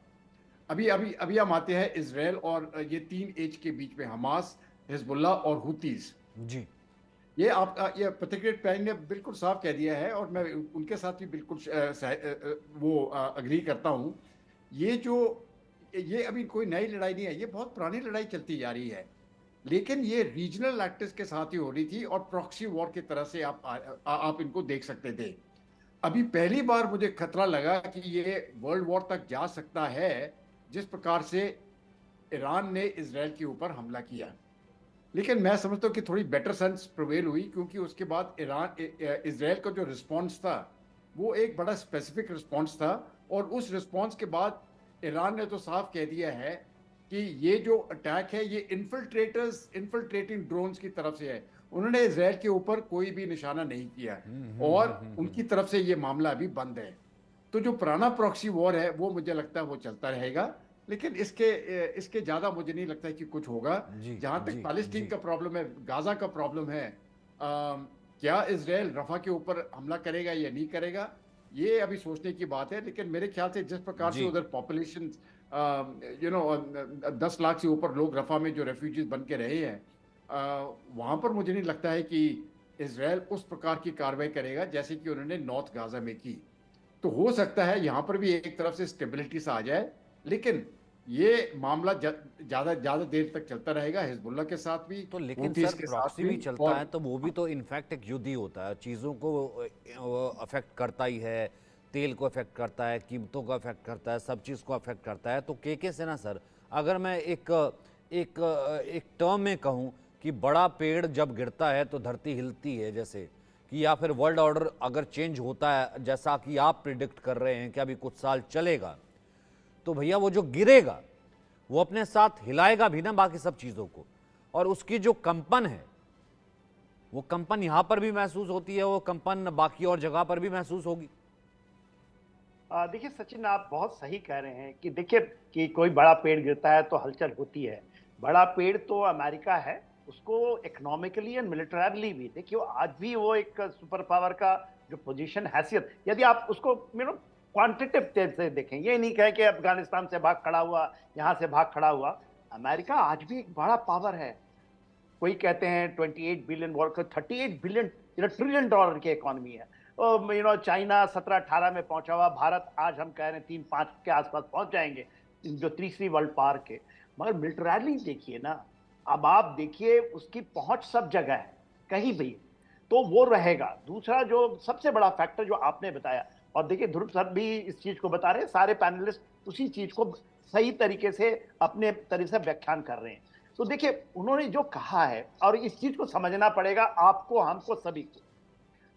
Speaker 6: अभी अभी अभी हम आते हैं इसराइल और ये तीन एज के बीच में, हमास, हिजबुल्लाह और हुतीज।
Speaker 1: जी।
Speaker 6: ये पत्रकार पैन ने बिल्कुल साफ कह दिया है, और मैं उनके साथ भी बिल्कुल अग्री करता हूं। ये अभी कोई नई लड़ाई नहीं है, ये बहुत पुरानी लड़ाई चलती जा रही है, लेकिन ये रीजनल एक्टर्स के साथ ही हो रही थी, और प्रॉक्सी वॉर की तरह से आप इनको देख सकते थे। अभी पहली बार मुझे खतरा लगा कि ये वर्ल्ड वॉर तक जा सकता है, जिस प्रकार से ईरान ने इजराइल के ऊपर हमला किया। लेकिन मैं समझता हूँ कि थोड़ी बेटर सेंस प्रिवेल हुई, क्योंकि उसके बाद इजराइल का जो रिस्पॉन्स था वो एक बड़ा स्पेसिफिक रिस्पॉन्स था, और उस रिस्पॉन्स के बाद ईरान ने तो साफ कह दिया है कि ये जो अटैक है ये इन्फिल्ट्रेटिंग ड्रोन्स की तरफ से है। उन्होंने इजराइल के ऊपर कोई भी निशाना नहीं किया, और उनकी तरफ से ये मामला अभी बंद है। तो जो पुराना प्रॉक्सी वॉर है वो मुझे लगता है वो चलता रहेगा, लेकिन इसके ज्यादा मुझे नहीं लगता है कि कुछ होगा।
Speaker 1: जी,
Speaker 6: जहां तक
Speaker 1: जी,
Speaker 6: पैलेस्टीन
Speaker 1: जी।
Speaker 6: का प्रॉब्लम है, गाजा का प्रॉब्लम है, क्या इसराइल रफा के ऊपर हमला करेगा या नहीं करेगा, ये अभी सोचने की बात है। लेकिन मेरे ख्याल से जिस प्रकार से
Speaker 1: जी।
Speaker 6: उधर पॉपुलेशन 10 लाख से ऊपर लोग रफा में जो रेफ्यूजीज बन के रहे हैं, वहां पर मुझे नहीं लगता है कि इसराइल उस प्रकार की कार्रवाई करेगा जैसे कि उन्होंने नॉर्थ गाजा में की। तो हो सकता है यहां पर भी एक तरफ से स्टेबिलिटी सा आ जाए, लेकिन ये मामला ज्यादा ज्यादा देर तक चलता रहेगा, हिजबुल्लाह के साथ भी,
Speaker 1: तो लेकिन
Speaker 6: हुतीज
Speaker 1: सर
Speaker 6: के साथ
Speaker 1: प्रॉक्सी भी चलता
Speaker 6: और
Speaker 1: है तो वो भी तो इनफैक्ट एक युद्ध ही होता है, चीज़ों को अफेक्ट करता ही है, तेल को अफेक्ट करता है, कीमतों को अफेक्ट करता है, सब चीज़ को अफेक्ट करता है। तो के से ना सर, अगर मैं एक एक एक टर्म में कहूँ कि बड़ा पेड़ जब गिरता है तो धरती हिलती है, जैसे कि, या फिर वर्ल्ड ऑर्डर अगर चेंज होता है जैसा कि आप प्रिडिक्ट कर रहे हैं कि अभी कुछ साल चलेगा, तो भैया वो जो गिरेगा वो अपने साथ हिलाएगा भी ना बाकी सब चीज़ों को, और उसकी जो कंपन है वो कंपन यहां पर भी महसूस होती है, वो कंपन बाकी और जगह पर भी महसूस होगी।
Speaker 3: देखिए सचिन, आप बहुत सही कह रहे हैं कि देखिए कि कोई बड़ा पेड़ गिरता है तो हलचल होती है। बड़ा पेड़ तो अमेरिका है, उसको इकोनॉमिकली एंड मिलिटरली भी देखिए आज भी वो एक सुपर पावर का जो पोजीशन हैसियत, यदि आप उसको क्वांटिटेटिव से देखें, ये नहीं कहें कि अफगानिस्तान से भाग खड़ा हुआ, यहाँ से भाग खड़ा हुआ, अमेरिका आज भी एक बड़ा पावर है। कोई कहते हैं 28 billion worker, 38 billion trillion dollar की इकोनॉमी है। चाइना 17-18 में पहुंचा हुआ, भारत आज हम कह रहे हैं 3-5 के आसपास पहुंच जाएंगे, जो तीसरी वर्ल्ड पावर के। मगर मिलिटरली देखिए ना, अब आप देखिए उसकी पहुंच सब जगह है, कहीं भी, तो वो रहेगा। दूसरा जो सबसे बड़ा फैक्टर जो आपने बताया, और देखिए ध्रुव सर भी इस चीज को बता रहे हैं, सारे पैनलिस्ट उसी चीज को सही तरीके से अपने तरीके से व्याख्यान कर रहे हैं। तो देखिए उन्होंने जो कहा है, और इस चीज को समझना पड़ेगा आपको, हमको, सभी को।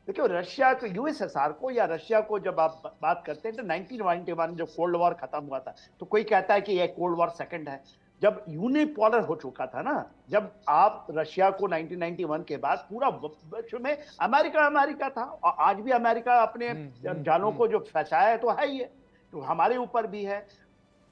Speaker 3: देखिए रशिया को, यूएसएसआर को या रशिया को जब आप बात करते हैं तो 1991 जो कोल्ड वॉर खत्म हुआ था, तो कोई कहता है कि यह कोल्ड वॉर सेकंड है। जब यूनिपोलर हो चुका था ना, जब आप रशिया को 1991 के बाद पूरा विश्व में अमेरिका था, और आज भी अमेरिका अपने जालों को जो फंसाया है तो है ही है, तो हमारे ऊपर भी है।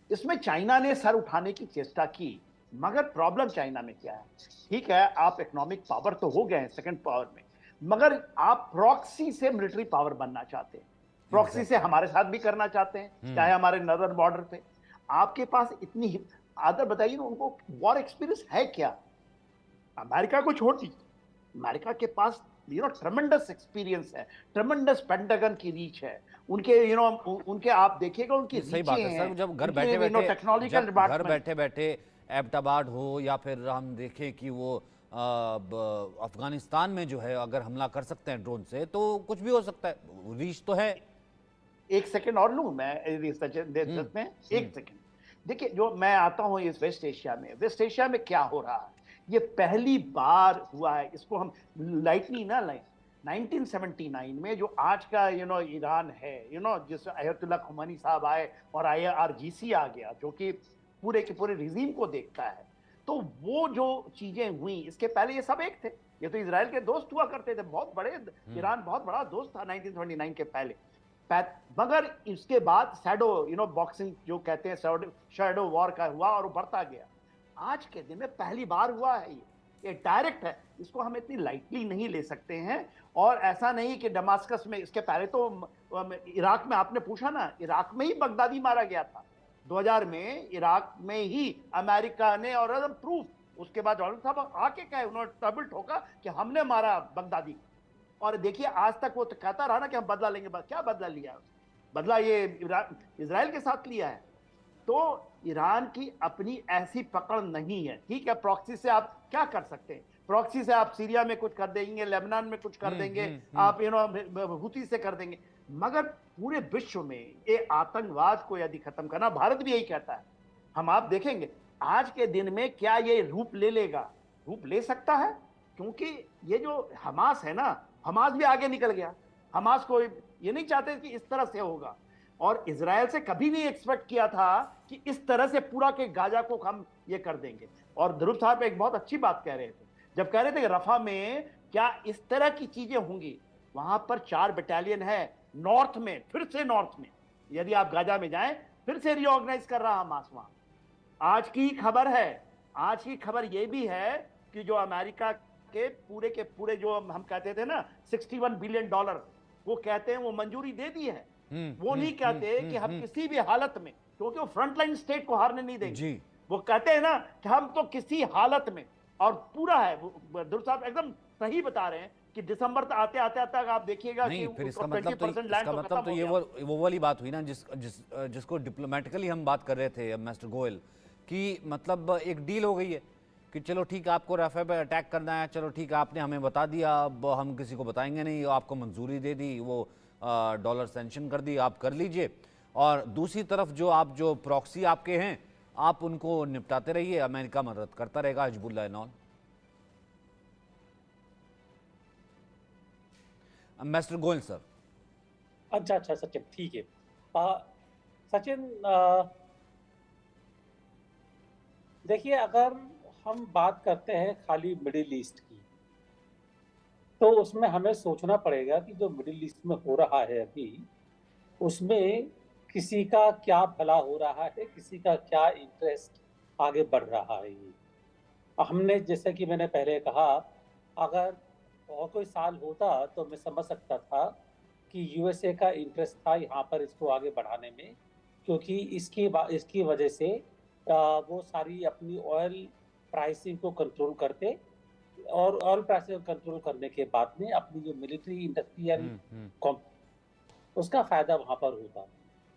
Speaker 3: इसमें चाइना ने सर उठाने की चेष्टा की, मगर प्रॉब्लम चाइना में क्या है, ठीक है आप इकोनॉमिक पावर तो हो गए हैं सेकंड पावर में, मगर आप प्रॉक्सी से मिलिट्री पावर बनना चाहते हैं, प्रॉक्सी से हमारे साथ भी करना चाहते हैं, चाहे हमारे नॉर्दर्न बॉर्डर पे। आपके पास इतनी आदर, बताइए ना, उनको वॉर एक्सपीरियंस है क्या? अमेरिका को छोड़ दीजिए, अमेरिका के पास ट्रेमेंडस एक्सपीरियंस है, ट्रेमेंडस पेंटागन की रीच है उनके, उनके आप देखिएगा उनकी
Speaker 1: सही बात है सर। जब घर बैठे
Speaker 3: टेक्नोलॉजिकल
Speaker 1: बैठे एबटाबाद हो, या फिर हम देखें कि वो अफगानिस्तान में जो है अगर हमला कर सकते हैं ड्रोन से तो कुछ भी हो सकता है, रीच तो है।
Speaker 3: एक सेकंड और लूं मैं सचिन, दे सकते हैं एक सेकंड। देखिए, जो मैं आता हूं इस वेस्ट एशिया में क्या हो रहा है, ये पहली बार हुआ है, इसको हम लाइटली ना लें। 1979 में जो आज का ईरान है, जिस अयतुल्ला खुमैनी साहब आए और IRGC आ गया, जो कि पूरे के पूरे रिजीम को देखता है, तो वो जो चीजें हुई, इसके पहले ये सब एक थे, ये तो इजराइल के दोस्त हुआ करते थे, बहुत बड़े, ईरान बहुत बड़ा दोस्त था 1979 के पहले। मगर इसके बाद शैडो बॉक्सिंग जो कहते हैं, शैडो वॉर का हुआ और वो बढ़ता गया। आज के दिन में पहली बार हुआ है, ये डायरेक्ट है, इसको हम इतनी लाइटली नहीं ले सकते हैं। और ऐसा नहीं कि दमास्कस में, इसके पहले तो इराक में, आपने पूछा ना, इराक में ही बगदादी मारा गया था 2000 में, इराक में ही अमेरिका ने, और प्रूफ उसके बाद डोनाल्ड साहब आके कहे, उन्होंने टेबल ठोका कि हमने मारा बगदादी। और देखिए, आज तक वो तो कहता रहा ना कि हम बदला लेंगे, क्या बदला लिया? बदला ये इजराइल के साथ लिया है। तो ईरान की अपनी ऐसी पकड़ नहीं है। ठीक है, प्रॉक्सी से आप क्या कर सकते हैं? प्रॉक्सी से आप सीरिया में कुछ कर देंगे, लेबनान में कुछ कर देंगे, आप हुती से कर देंगे, मगर पूरे विश्व में ये आतंकवाद को यदि खत्म करना, भारत भी यही कहता है। हम आप देखेंगे आज के दिन में क्या ये रूप ले लेगा, रूप ले सकता है, क्योंकि ये जो हमास है ना, हमास भी आगे निकल गया। हमास को ये नहीं चाहते कि इस तरह से होगा, और इजराइल से कभी नहीं एक्सपेक्ट किया था कि इस तरह से पूरा के गाजा को हम ये कर देंगे। और ध्रुव साहब एक बहुत अच्छी बात कह रहे थे, जब कह रहे थे कि रफा में क्या इस तरह की चीजें होंगी। वहां पर 4 बटालियन है नॉर्थ में, फिर से नॉर्थ में, यदि आप गाजा में जाएं, फिर से रीऑर्गेनाइज कर रहा हमास वहां। आज की खबर है, आज की खबर यह भी है कि जो अमेरिका के पूरे जो हम कहते थे ना $61 बिलियन, वो कहते हैं वो मंजूरी दे दी है। वो नहीं कहते कि हम किसी भी हालत में, क्योंकि वो फ्रंटलाइन स्टेट को हारने नहीं देंगे। वो कहते हैं ना कि हम तो किसी हालत में, और पूरा है, ध्रुव साहब एकदम सही बता रहे हैं कि दिसंबर तक आते आप देखिएगा कि
Speaker 1: फिर इसका मतलब तो ये वो वाली बात हुई ना, जिसको डिप्लोमेटिकली हम बात कर रहे थे मिस्टर गोयल, कि मतलब एक डील हो गई है कि चलो ठीक है, आपको रफा पे अटैक करना है, चलो ठीक है, आपने हमें बता दिया, अब हम किसी को बताएंगे नहीं, आपको मंजूरी दे दी, वो डॉलर सैंक्शन कर दी, आप कर लीजिए। और दूसरी तरफ जो प्रॉक्सी आपके हैं, आप उनको निपटाते रहिए, अमेरिका मदद करता रहेगा, Hezbollah and all. Mister Goyal sir.
Speaker 4: अच्छा सचिन, ठीक है। सचिन, देखिए, अगर हम बात करते हैं खाली मिडिल ईस्ट की, तो उसमें हमें सोचना पड़ेगा कि जो मिडिल ईस्ट में हो रहा है अभी, उसमें किसी का क्या भला हो रहा है, किसी का क्या इंटरेस्ट आगे बढ़ रहा है। हमने, जैसे कि मैंने पहले कहा, अगर और कोई साल होता तो मैं समझ सकता था कि यूएसए का इंटरेस्ट था यहाँ पर इसको आगे बढ़ाने में, क्योंकि इसकी वजह से वो सारी अपनी ऑयल प्राइसिंग को कंट्रोल करते, और ऑयल प्राइसिंग को कंट्रोल करने के बाद में अपनी जो मिलिट्री इंडस्ट्रियल उसका फायदा वहां पर होता,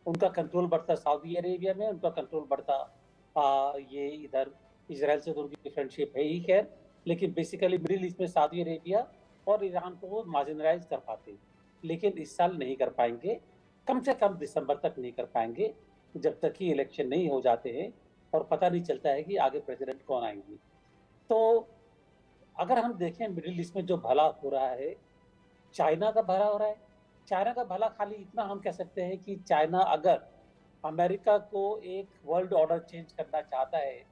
Speaker 4: उनका कंट्रोल बढ़ता सऊदी अरेबिया में, उनका कंट्रोल बढ़ता ये इधर इजराइल से तो उनकी फ्रेंडशिप है ही खैर, लेकिन बेसिकली मिडिल ईस्ट में सऊदी अरेबिया और ईरान को वो मार्जिनलाइज कर पाते, लेकिन इस साल नहीं कर पाएंगे, कम से कम दिसंबर तक नहीं कर पाएंगे, जब तक कि इलेक्शन नहीं हो जाते हैं और पता नहीं चलता है कि आगे प्रेसिडेंट कौन आएंगे। तो अगर हम देखें मिडिल ईस्ट में जो भला हो रहा है, चाइना का भला हो रहा है। चाइना का भला खाली इतना हम कह सकते हैं कि चाइना अगर अमेरिका को एक वर्ल्ड ऑर्डर चेंज करना चाहता है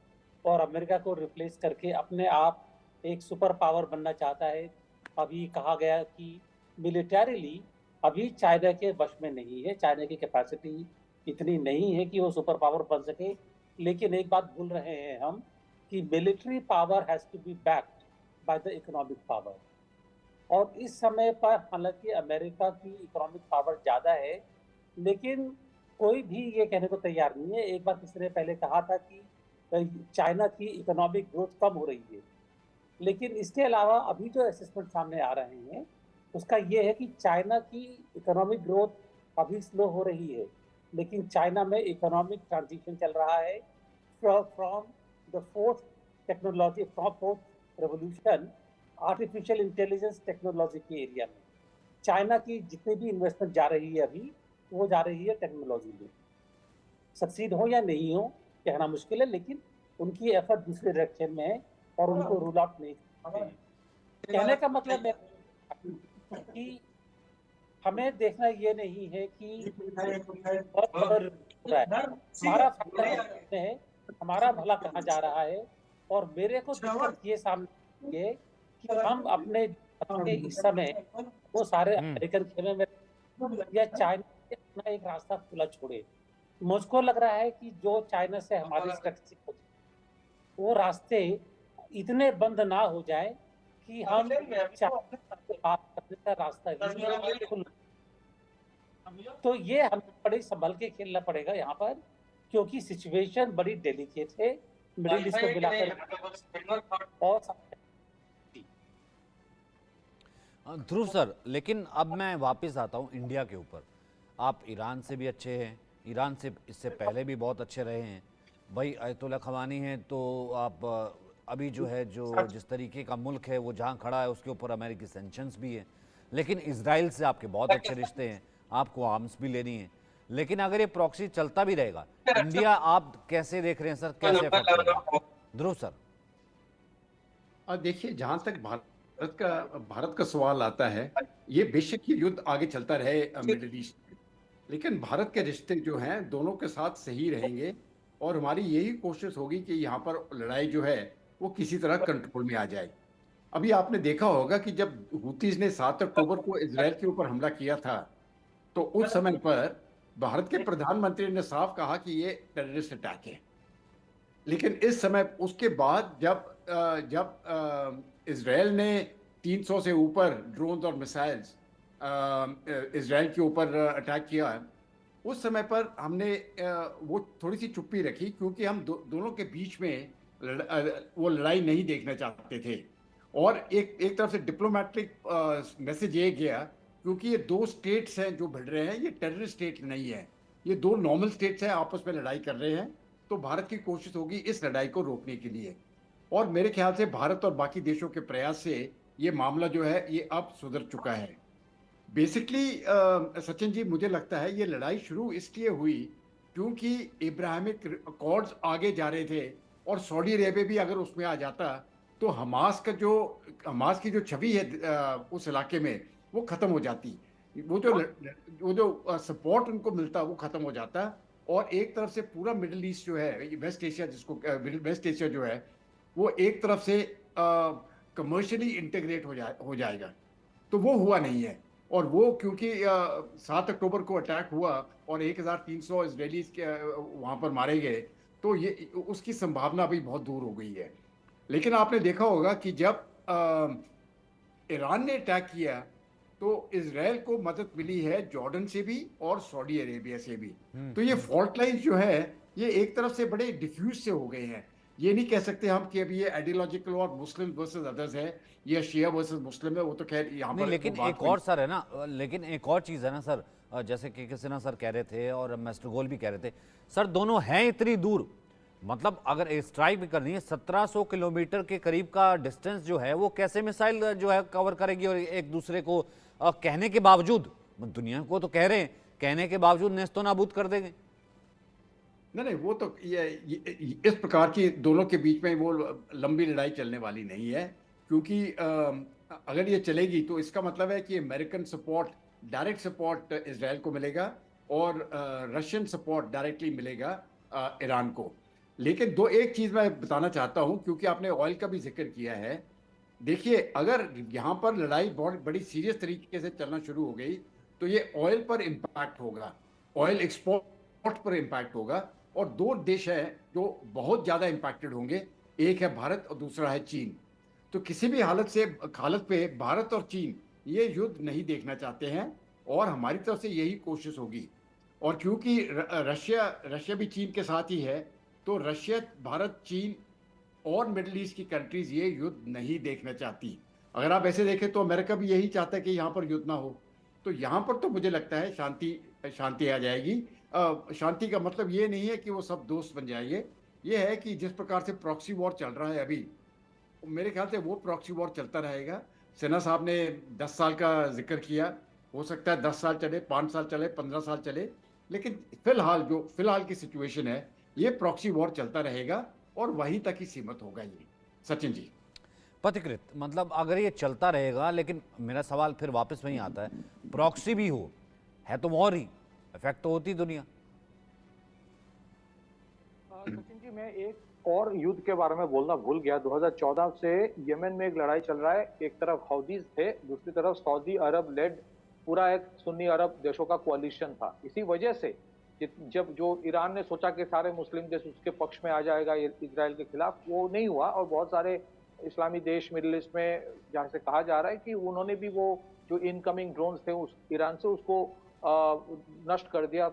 Speaker 4: और अमेरिका को रिप्लेस करके अपने आप एक सुपर पावर बनना चाहता है, अभी कहा गया कि मिलिटरीली अभी चाइना के वश में नहीं है, चाइना की कैपेसिटी इतनी नहीं है कि वो सुपर पावर बन सके। लेकिन एक बात भूल रहे हैं हम कि military power has to be backed by the economic power, और इस समय पर हालांकि अमेरिका की इकोनॉमिक पावर ज़्यादा है, लेकिन कोई भी ये कहने को तैयार नहीं है। एक बार किसी ने पहले कहा था कि चाइना की इकोनॉमिक ग्रोथ कम हो रही है, लेकिन इसके अलावा अभी जो असेसमेंट सामने आ रहे हैं उसका ये है कि चाइना की इकोनॉमिक ग्रोथ अभी स्लो हो रही है, लेकिन चाइना में इकोनॉमिक ट्रांजिशन चल रहा है from the fourth revolution artificial intelligence technology के एरिया में। चाइना की जितनी भी इन्वेस्टमेंट जा रही है अभी, वो जा रही है टेक्नोलॉजी में। सक्सीड हो या नहीं हो कहना मुश्किल है, लेकिन उनकी एफर्ट दूसरे डायरेक्शन में है और उनको रूल आउट नहीं करते हैं। कहने का मतलब है कि हमें देखना ये नहीं है कि बहुत बड़ा हो रहा है, हमारा फायदा है, हमारा भला कहाँ जा रहा है। और मेरे को दिक्कत ये सामने ये कि हम अपने के इस समय वो सारे अमेरिकन खेमे में या चाइना से अपना एक रास्ता खुला छोड़े। मुझको लग रहा है कि जो चाइना से हमारी स्ट्रेटेजी वो रास्ते इतने बंद ना हो जाए कि हम चाइना से बात करने का रास्ता ही खुला। तो ये हमें बड़े संभल के खेलना पड़ेगा यहाँ पर, क्योंकि सिचुएशन बड़ी डेलिकेट है मिडिल ईस्ट को मिलाकर। और
Speaker 1: ध्रुव सर, लेकिन अब मैं वापस आता हूँ इंडिया के ऊपर। आप ईरान से भी अच्छे हैं, ईरान से इससे पहले भी बहुत अच्छे रहे हैं भाई। अयतुल्ला खमानी हैं तो आप अभी जो है जो जिस तरीके का मुल्क है वो जहाँ खड़ा है उसके ऊपर अमेरिकी सैंक्शंस भी हैं। लेकिन इजराइल से आपके बहुत अच्छे रिश्ते हैं, आपको आर्म्स भी लेनी है। लेकिन अगर ये प्रॉक्सी चलता भी रहेगा, इंडिया आप कैसे देख रहे हैं सर, कैसे इफेक्ट करेगा? ध्रुव सर।
Speaker 6: देखिए, जहां तक भारत का सवाल आता है, ये बेशक ये युद्ध आगे चलता रहे मिडिल ईस्ट में, लेकिन भारत के रिश्ते जो हैं दोनों के साथ सही रहेंगे और हमारी यही कोशिश होगी कि यहाँ पर लड़ाई जो है वो किसी तरह कंट्रोल में आ जाए। अभी आपने देखा होगा कि जब हुतीज ने 7 अक्टूबर को इजराइल के ऊपर हमला किया था, तो उस समय पर भारत के प्रधानमंत्री ने साफ कहा कि ये टेररिस्ट अटैक है। लेकिन इस समय उसके बाद जब इजराइल ने 300 से ऊपर ड्रोन और मिसाइल्स इजराइल के ऊपर अटैक किया, उस समय पर हमने वो थोड़ी सी चुप्पी रखी, क्योंकि हम दोनों के बीच में वो लड़ाई नहीं देखना चाहते थे। और एक तरफ से डिप्लोमेटिक मैसेज ये गया, क्योंकि ये 2 स्टेट्स हैं जो भिड़ रहे हैं, ये टेररिस्ट स्टेट नहीं है, ये 2 नॉर्मल स्टेट्स हैं आपस में लड़ाई कर रहे हैं। तो भारत की कोशिश होगी इस लड़ाई को रोकने के लिए, और मेरे ख्याल से भारत और बाकी देशों के प्रयास से ये मामला जो है ये अब सुधर चुका है। बेसिकली सचिन जी, मुझे लगता है ये लड़ाई शुरू इसलिए हुई क्योंकि इब्राहिमिक अकॉर्ड्स आगे जा रहे थे, और सऊदी अरेबिया भी अगर उसमें आ जाता तो हमास की जो छवि है उस इलाके में वो खत्म हो जाती। वो जो सपोर्ट उनको मिलता वो खत्म हो जाता, और एक तरफ से पूरा मिडिल ईस्ट जो है, वेस्ट एशिया जो है वो एक तरफ से कमर्शियली इंटीग्रेट हो जाएगा। तो वो हुआ नहीं है, और वो क्योंकि 7 अक्टूबर को अटैक हुआ और 1300 इजरायलीज वहाँ पर मारे गए, तो ये उसकी संभावना अभी बहुत दूर हो गई है। लेकिन आपने देखा होगा कि जब ईरान ने अटैक किया तो इजराइल को मदद मिली है जॉर्डन से भी और सऊदी अरेबिया से भी। तो ये फॉल्ट लाइन जो है ये एक तरफ से बड़े डिफ्यूज से हो गए हैं। ये नहीं कह सकते हम कि अभी ये आइडियोलॉजिकल और मुस्लिम वर्सेस अदर्स है या शिया वर्सेस मुस्लिम है, वो तो खैर यहाँ पर
Speaker 1: लेकिन एक और सर है ना, लेकिन एक और चीज़ है ना सर, जैसे के सिन्हा सर कह रहे थे और मिस्टर गोल भी कह रहे थे, सर दोनों हैं इतनी दूर, मतलब अगर स्ट्राइक भी करनी है 1700 किलोमीटर के करीब का डिस्टेंस जो है वो कैसे मिसाइल जो है कवर करेगी, और एक दूसरे को कहने के बावजूद, दुनिया को तो कह रहे हैं, कहने के बावजूद नेस्तो नाबूद कर देंगे।
Speaker 6: नहीं, वो तो ये इस प्रकार की दोनों के बीच में वो लंबी लड़ाई चलने वाली नहीं है, क्योंकि अगर ये चलेगी तो इसका मतलब है कि American support, direct support Israel को मिलेगा और रशियन सपोर्ट डायरेक्टली मिलेगा ईरान को। लेकिन एक चीज़ मैं बताना चाहता हूँ, क्योंकि आपने ऑयल का भी जिक्र किया है। देखिए, अगर यहाँ पर लड़ाई बहुत बड़ी सीरियस तरीके से चलना शुरू हो गई तो ये ऑयल पर इम्पैक्ट होगा, ऑयल एक्सपोर्ट पर इम्पैक्ट होगा, और 2 देश हैं जो बहुत ज़्यादा इम्पैक्टेड होंगे, एक है भारत और दूसरा है चीन। तो किसी भी हालत पे भारत और चीन ये युद्ध नहीं देखना चाहते हैं, और हमारी तरफ से यही कोशिश होगी। और क्योंकि रशिया भी चीन के साथ ही है, तो रशिया, भारत, चीन और मिडिल ईस्ट की कंट्रीज ये युद्ध नहीं देखना चाहती। अगर आप ऐसे देखें तो अमेरिका भी यही चाहता है कि यहाँ पर युद्ध ना हो। तो यहाँ पर तो मुझे लगता है शांति आ जाएगी। शांति का मतलब ये नहीं है कि वो सब दोस्त बन जाएंगे, ये है कि जिस प्रकार से प्रॉक्सी वॉर चल रहा है अभी, मेरे ख्याल से वो प्रॉक्सी वॉर चलता रहेगा। सिन्हा साहब ने 10 साल का जिक्र किया, हो सकता है 10 साल चले, 5 साल चले, 15 साल चले, लेकिन फिलहाल की सिचुएशन है, ये प्रॉक्सी वॉर चलता रहेगा और वहीं तक ही सीमित होगा ये। सचिन जी।
Speaker 1: पथिकृत, मतलब अगर ये चलता रहेगा, लेकिन मेरा सवाल फिर वापस वहीं आता है, प्रॉक्सी भी हो, है तो वॉर ही, इफेक्ट तो होती दुनिया।
Speaker 5: सचिन जी, मैं एक और युद्ध के बारे में बोलना भूल गया। 2014 से यमन में एक लड़ाई चल रहा है। एक तरफ हौदीज थे, दूसरी तरफ सऊदी अरब लेड पूरा एक सुन्नी अरब देशों का कोalition था। इसी वजह से जब जो ईरान ने सोचा कि सारे मुस्लिम देश उसके पक्ष में आ जाएगा इजराइल के खिलाफ, वो नहीं हुआ और बहुत सारे इस्लामी देश मिडिल ईस्ट में, जहाँ से कहा जा रहा है कि उन्होंने भी वो जो इनकमिंग ड्रोन्स थे उस ईरान से, उसको नष्ट कर दिया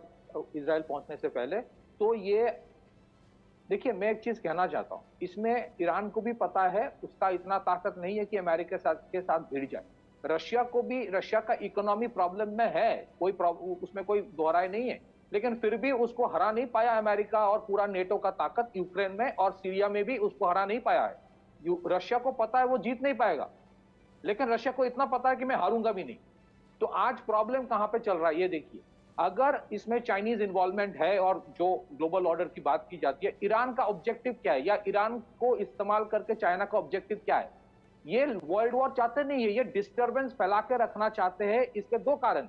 Speaker 5: इजराइल पहुंचने से पहले। तो ये देखिए, मैं एक चीज कहना चाहता हूँ, इसमें ईरान को भी पता है उसका इतना ताकत नहीं है कि अमेरिका के साथ भिड़ जाए। रशिया का इकोनॉमी प्रॉब्लम में है, उसमें कोई दोहराए नहीं है, लेकिन फिर भी उसको हरा नहीं पाया अमेरिका और पूरा नेटो का ताकत। यूक्रेन में और सीरिया में भी उसको हरा नहीं पाया है। रशिया को पता है वो जीत नहीं पाएगा, लेकिन रशिया को इतना पता है कि मैं हारूंगा भी नहीं। तो आज प्रॉब्लम कहां पे चल रहा है ये देखिए। अगर इसमें चाइनीज इन्वॉल्वमेंट है और जो ग्लोबल ऑर्डर की बात की जाती है, ईरान का ऑब्जेक्टिव क्या है, या ईरान को इस्तेमाल करके चाइना का ऑब्जेक्टिव क्या है? ये वर्ल्ड वॉर चाहते नहीं है, ये डिस्टर्बेंस फैला के रखना चाहते हैं। इसके दो कारण।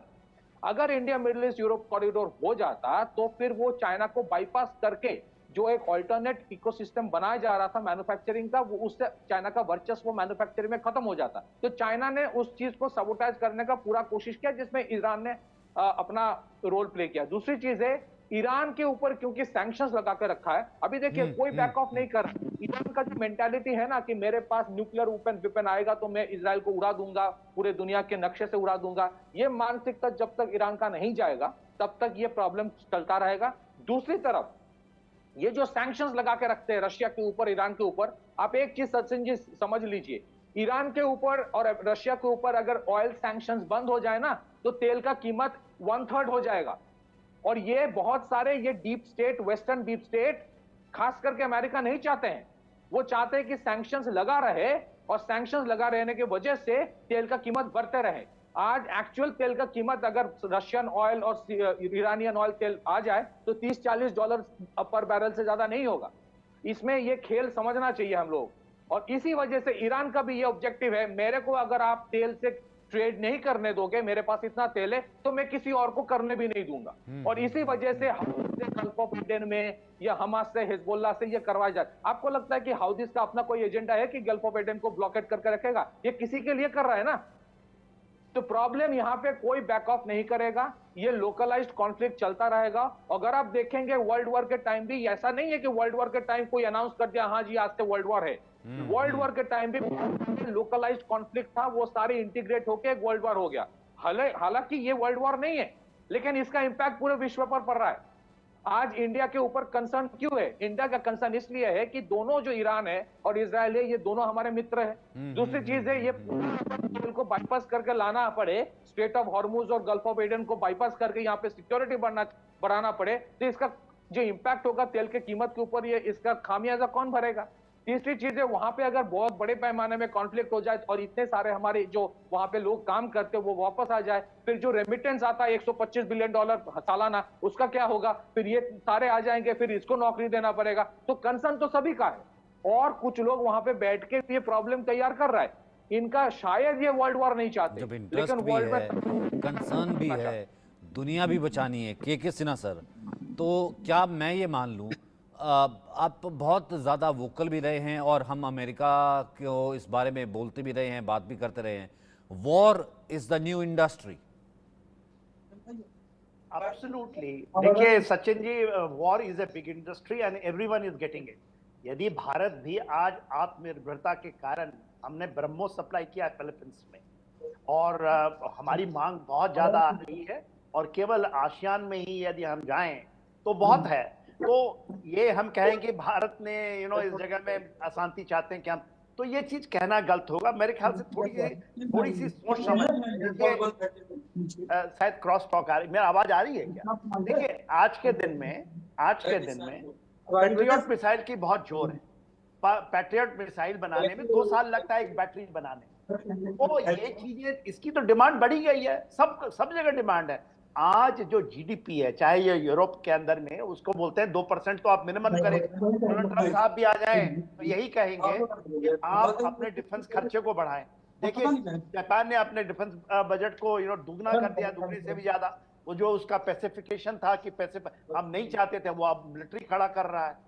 Speaker 5: अगर India middle east Europe corridor हो जाता तो फिर वो चाइना को बाईपास करके जो एक ऑल्टरनेट इकोसिस्टम बनाया जा रहा था मैन्युफैक्चरिंग का, वो उससे चाइना का वर्चस्व मैन्युफैक्चरिंग में खत्म हो जाता। तो चाइना ने उस चीज को सबोटाइज करने का पूरा कोशिश किया, जिसमें ईरान ने अपना रोल प्ले किया। दूसरी चीज है, ईरान के ऊपर क्योंकि सैंक्शंस लगा के रखा है, अभी देखिए कोई बैक ऑफ नहीं कर रहा। ईरान का जो मेंटालिटी है ना कि मेरे पास न्यूक्लियर वेपन आएगा तो मैं इजराइल को उड़ा दूंगा, पूरे दुनिया के नक्शे से उड़ा दूंगा, ये मानसिकता जब तक ईरान का नहीं जाएगा तब तक ये प्रॉब्लम चलता रहेगा। दूसरी तरफ ये जो सैंक्शंस लगा के रखते हैं रशिया के ऊपर, ईरान के ऊपर, आप एक चीज सचिन जी समझ लीजिए, ईरान के ऊपर और रशिया के ऊपर अगर ऑयल सैंक्शंस बंद हो जाए ना, तो तेल का कीमत 1/3 हो जाएगा। और ये बहुत सारे ये deep state, western deep state, खास करके अमेरिका नहीं चाहते हैं। वो चाहते हैं कि सैंक्शंस लगा रहे और सैंक्शंस लगा रहने की वजह से तेल का कीमत बढ़ते रहे। आज एक्चुअल तेल का कीमत अगर रशियन ऑयल और ईरानियन ऑयल तेल आ जाए तो $30-40 पर बैरल से ज्यादा नहीं होगा। इसमें ये खेल समझना चाहिए हम लोग। और इसी वजह से ईरान का भी ये ऑब्जेक्टिव है, मेरे को अगर आप तेल से ट्रेड नहीं करने दोगे, मेरे पास इतना तेल है, तो मैं किसी और को करने भी नहीं दूंगा। और इसी वजह से गल्फ ऑफ एडन में या हमास से, हिजबुल्लाह से ये करवाया जाए। आपको लगता है कि हाउदीज का अपना कोई एजेंडा है कि गल्फ ऑफ एडन को ब्लॉकेट करके रखेगा? ये किसी के लिए कर रहा है ना। तो प्रॉब्लम यहाँ पे कोई बैक ऑफ नहीं करेगा, ये लोकलाइज्ड कॉन्फ्लिक्ट चलता रहेगा। अगर आप देखेंगे वर्ल्ड वॉर के टाइम भी ऐसा नहीं है कि वर्ल्ड वॉर के टाइम कोई अनाउंस कर दिया हाँ जी आज से वर्ल्ड वॉर है। वर्ल्ड वॉर के टाइम भी लोकलाइज्ड कॉन्फ्लिक्ट था, वो सारे इंटीग्रेट होकर एक वर्ल्ड वॉर हो गया। हालांकि ये वर्ल्ड वॉर नहीं है, लेकिन इसका इंपैक्ट पूरे विश्व पर पड़ रहा है। आज इंडिया के ऊपर कंसर्न क्यों है? इंडिया का कंसर्न इसलिए है कि दोनों जो ईरान है और इजराइल है, ये दोनों हमारे मित्र हैं। दूसरी चीज है, ये को बाईपास करके लाना पड़े, स्ट्रेट ऑफ हॉर्मुज और गल्फ ऑफ एडन को बाईपास करके यहाँ पे सिक्योरिटी बढ़ाना पड़े, तो इसका जो इंपैक्ट होगा तेल के कीमत के ऊपर, ये इसका खामियाजा कौन भरेगा? तीसरी चीज है, वहां पे अगर बहुत बड़े पैमाने में कॉन्फ्लिक्ट हो जाए और इतने सारे हमारे जो वहां पे लोग काम करते हैं वो वापस आ जाए, फिर जो रेमिटेंस आता है $125 बिलियन सालाना, उसका क्या होगा? फिर ये सारे आ जाएंगे, फिर इसको नौकरी देना पड़ेगा। तो कंसर्न तो सभी का है और कुछ लोग वहां पे बैठ के ये प्रॉब्लम तैयार कर रहा है। इनका शायद ये वर्ल्ड वॉर नहीं चाहते, लेकिन वर्ल्ड में
Speaker 1: कंसर्न भी है, दुनिया भी बचानी है। के सिन्हा सर, तो क्या मैं ये मान लूं, आप बहुत ज़्यादा वोकल भी रहे हैं और हम अमेरिका को इस बारे में बोलते भी रहे हैं, बात भी करते रहे हैं, war is the new industry.
Speaker 3: Absolutely. देखिए Sachin ji, war is a big industry and everyone is getting it. यदि भारत भी आज आत्मनिर्भरता के कारण, हमने ब्रह्मोस सप्लाई किया फिलीपींस में और हमारी मांग बहुत ज्यादा आ रही है, और केवल आसियान में ही यदि हम जाएं तो बहुत है। तो ये हम कहेंगे भारत ने इस जगह में अशांति चाहते हैं क्या, तो ये चीज कहना गलत होगा। मेरे ख्याल से थोड़ी सी सोच समझ, शायद क्रॉस टॉक आ रही, मेरी आवाज आ रही है क्या? देखिए आज के दिन में पैट्रियट मिसाइल की बहुत जोर है, पैट्रियट मिसाइल बनाने में 2 साल लगता है एक बैटरी बनाने में। तो ये चीजें, इसकी तो डिमांड बढ़ी गई है, सब जगह डिमांड है। आज जो जीडीपी है, चाहे ये यूरोप के अंदर में, उसको बोलते हैं 2% तो आप मिनिमम करें। डोनाल्ड ट्रंप साहब भी आ जाएं तो यही कहेंगे कि आप अपने डिफेंस खर्चे को बढ़ाएं। देखिए, जापान ने अपने डिफेंस बजट को दुगना कर दिया, दुगने से भी ज्यादा। वो जो उसका पैसिफिकेशन था कि पैसे हम नहीं चाहते थे, वो अब मिलिट्री खड़ा कर रहा है।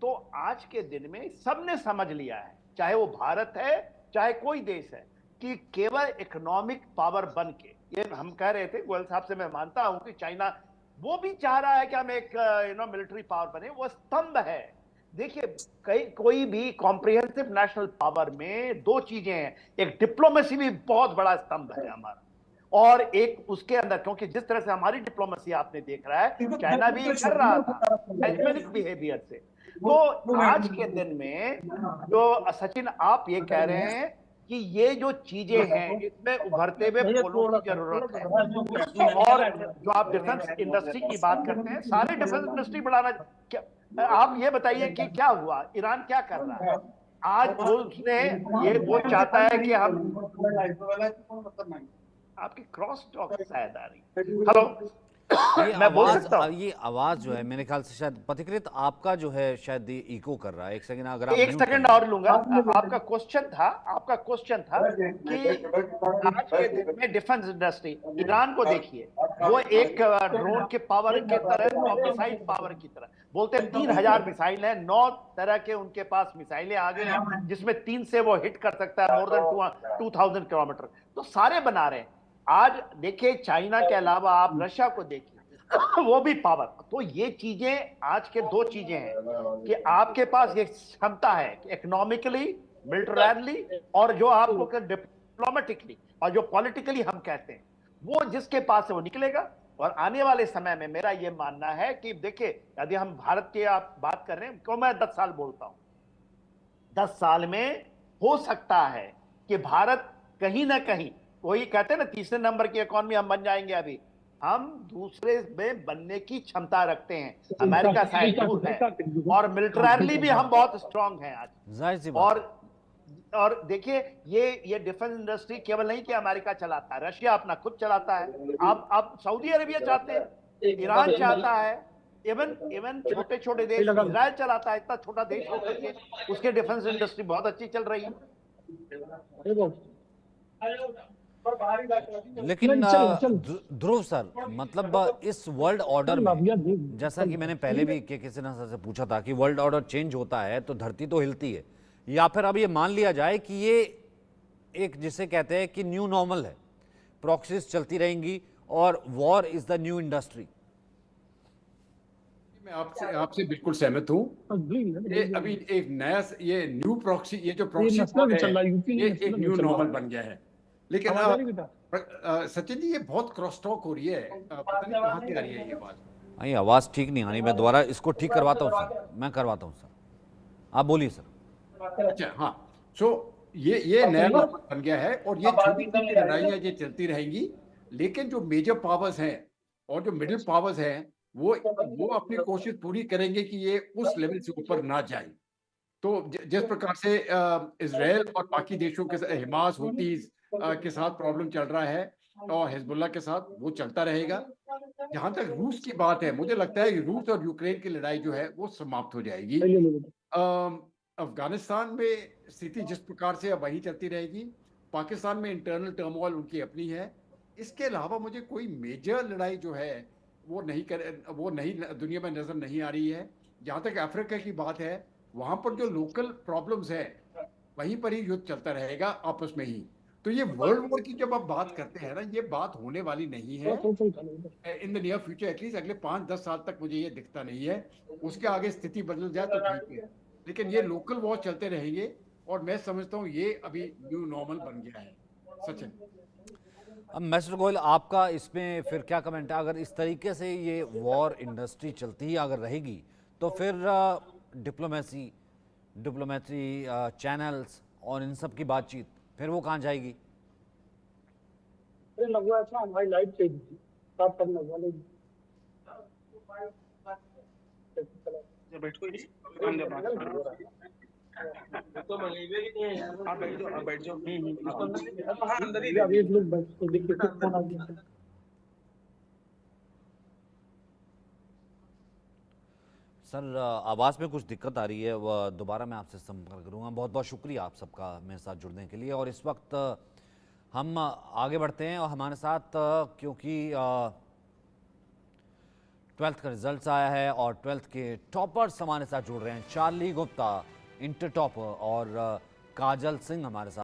Speaker 3: तो आज के दिन में सबने समझ लिया है, चाहे वो भारत है चाहे कोई देश है, कि केवल इकोनॉमिक पावर बन के, ये हम कह रहे थे गोयल साहब से, मैं मानता हूं कि चाइना वो भी चाह रहा है कि हम एक मिलिट्री पावर बने, वो स्तंभ है। देखिए, कोई भी कॉम्प्रिहेंसिव नेशनल पावर में 2 चीजें हैं, एक डिप्लोमेसी भी बहुत बड़ा स्तंभ है हमारा, और एक उसके अंदर, क्योंकि जिस तरह से हमारी डिप्लोमेसी आपने देख रहा है, चाइना भी कर रहा था हेजमोनिक बिहेवियर से। तो आज के दिन में जो सचिन आप ये कह रहे हैं कि ये जो चीजें हैं, इसमें उभरते हुए पोलों की जरूरत है। और जो आप डिफेंस इंडस्ट्री की बात करते हैं, सारे डिफेंस इंडस्ट्री बढ़ाना, क्या आप ये बताइए कि क्या हुआ, ईरान क्या कर रहा है आज? उसने वो चाहता है कि हम, आपकी क्रॉस टॉक शायद आ रही। हेलो, मैं बोल सकता हूँ?
Speaker 1: ये आवाज जो है मेरे ख्याल से शायद पथिकृत आपका जो है शायद ये इको कर रहा है। एक सेकंड, अगर आप
Speaker 3: एक
Speaker 1: म्यूट
Speaker 3: सेकंड
Speaker 1: कर
Speaker 3: और लूंगा। आपका क्वेश्चन था कि आज के दिन में डिफेंस इंडस्ट्री, ईरान को देखिए, वो एक ड्रोन के पावर के तरह और मिसाइल पावर की तरह बोलते हैं 3000 मिसाइल है, 9 तरह के उनके पास मिसाइलें आ गई हैं, जिसमें 3 से वो हिट कर सकता है मोर देन 2000 किलोमीटर। तो सारे बना रहे हैं। आज देखिए, चाइना के अलावा आप रशिया को देखिए, वो भी पावर। तो ये चीजें आज के 2 चीजें हैं कि आपके पास ये क्षमता है इकोनॉमिकली, मिलिटरली, और जो आपको डिप्लोमेटिकली और जो पॉलिटिकली हम कहते हैं, वो जिसके पास है वो निकलेगा। और आने वाले समय में मेरा ये मानना है कि देखिए, यदि हम भारत की आप बात कर रहे हैं, क्यों मैं 10 साल बोलता हूं, 10 साल में हो सकता है कि भारत कहीं ना कहीं, वही कहते हैं ना, तीसरे नंबर की इकोनॉमी हम बन जाएंगे। अभी हम दूसरे में बनने की क्षमता रखते हैं। अमेरिका शायद दूर है, और मिलिटरली भी हम बहुत स्ट्रांग हैं आज।
Speaker 1: जाहिर सी बात है।
Speaker 3: और देखिए, ये डिफेंस इंडस्ट्री केवल नहीं कि अमेरिका चलाता है, रशिया अपना खुद चलाता है। आप सऊदी अरेबिया चाहते हैं, ईरान चाहता है, इवन छोटे छोटे देश, इजराइल चलाता है। इतना छोटा देश होकर के उसके डिफेंस इंडस्ट्री बहुत अच्छी चल रही है।
Speaker 1: लेकिन ध्रुव सर, मतलब इस वर्ल्ड ऑर्डर में, जैसा कि मैंने पहले भी के किसी सर से पूछा था कि वर्ल्ड ऑर्डर चेंज होता है तो धरती तो हिलती है, या फिर अब ये मान लिया जाए कि ये एक, जिसे कहते हैं कि न्यू नॉर्मल है, प्रॉक्सीज चलती रहेंगी और war is the new industry.
Speaker 6: मैं आपसे बिल्कुल सहमत हूँ। ये अभी एक नया, ये न्यू प्रॉक्सी, ये जो प्रॉक्सी है, ये एक न्यू नॉर्मल बन गया है। लेकिन सचिन जी, ये बहुत क्रॉस टॉक हो रही है, पता नहीं कहाँ से आ रही है ये बात।
Speaker 1: नहीं, आवाज ठीक नहीं आ रही, मैं दोबारा इसको ठीक करवाता हूँ सर, मैं करवाता हूँ सर, आप बोलिए सर।
Speaker 6: अच्छा, हाँ, सो ये नया नॉर्मल बन गया है, और ये छोटी छोटी लड़ाइयाँ ये चलती रहेंगी। लेकिन जो मेजर पावर्स हैं और जो मिडिल पावर्स हैं, वो अपनी कोशिश पूरी करेंगे कि ये उस लेवल से ऊपर ना जाए। तो जिस प्रकार से इजराइल और बाकी देशों के साथ, हमास, हुतीज के साथ प्रॉब्लम चल रहा है, और हिजबुल्लाह के साथ वो चलता रहेगा। जहां तक रूस की बात है, मुझे लगता है कि रूस और यूक्रेन की लड़ाई जो है वो समाप्त हो जाएगी। अफगानिस्तान में स्थिति जिस प्रकार से अब वही चलती रहेगी। पाकिस्तान में इंटरनल टर्मोइल उनकी अपनी है। इसके अलावा मुझे कोई मेजर लड़ाई जो है वो नहीं दुनिया में नजर नहीं आ रही है। जहाँ तक अफ्रीका की बात है, वहां पर जो लोकल प्रॉब्लम्स है वहीं पर ही युद्ध चलता रहेगा आपस में ही। तो ये वर्ल्ड वॉर की जब आप बात करते हैं ना, ये बात होने वाली नहीं है in the near future. At least अगले 5-10 साल तक मुझे ये दिखता नहीं है। उसके आगे स्थिति बदल जाए तो ठीक है, लेकिन ये लोकल वॉर चलते रहेंगे, और मैं समझता हूँ ये अभी न्यू नॉर्मल बन गया है। सचिन,
Speaker 1: अब मिस्टर गोयल, आपका इसमें फिर क्या कमेंट है? अगर इस तरीके से ये वॉर इंडस्ट्री चलती ही अगर रहेगी तो फिर डिप्लोमेसी चैनल्स और इन सब की बातचीत फिर वो कहाँ जाएगी?
Speaker 7: तो मंगेबे ही नहीं है यार। आप बैठ जाओ, आप बैठ जाओ। हाँ अंदर ही
Speaker 4: अभी एक लोग बस तो देखिए फिर फोन आ गया।
Speaker 1: सर आवाज़ में कुछ दिक्कत आ रही है, वह दोबारा मैं आपसे संपर्क करूँगा। बहुत बहुत शुक्रिया आप सबका मेरे साथ जुड़ने के लिए। और इस वक्त हम आगे बढ़ते हैं और हमारे साथ क्योंकि 12th का रिजल्ट आया है और 12th के टॉपर्स हमारे साथ जुड़ रहे हैं। चार्ली गुप्ता इंटर टॉपर और काजल सिंह हमारे साथ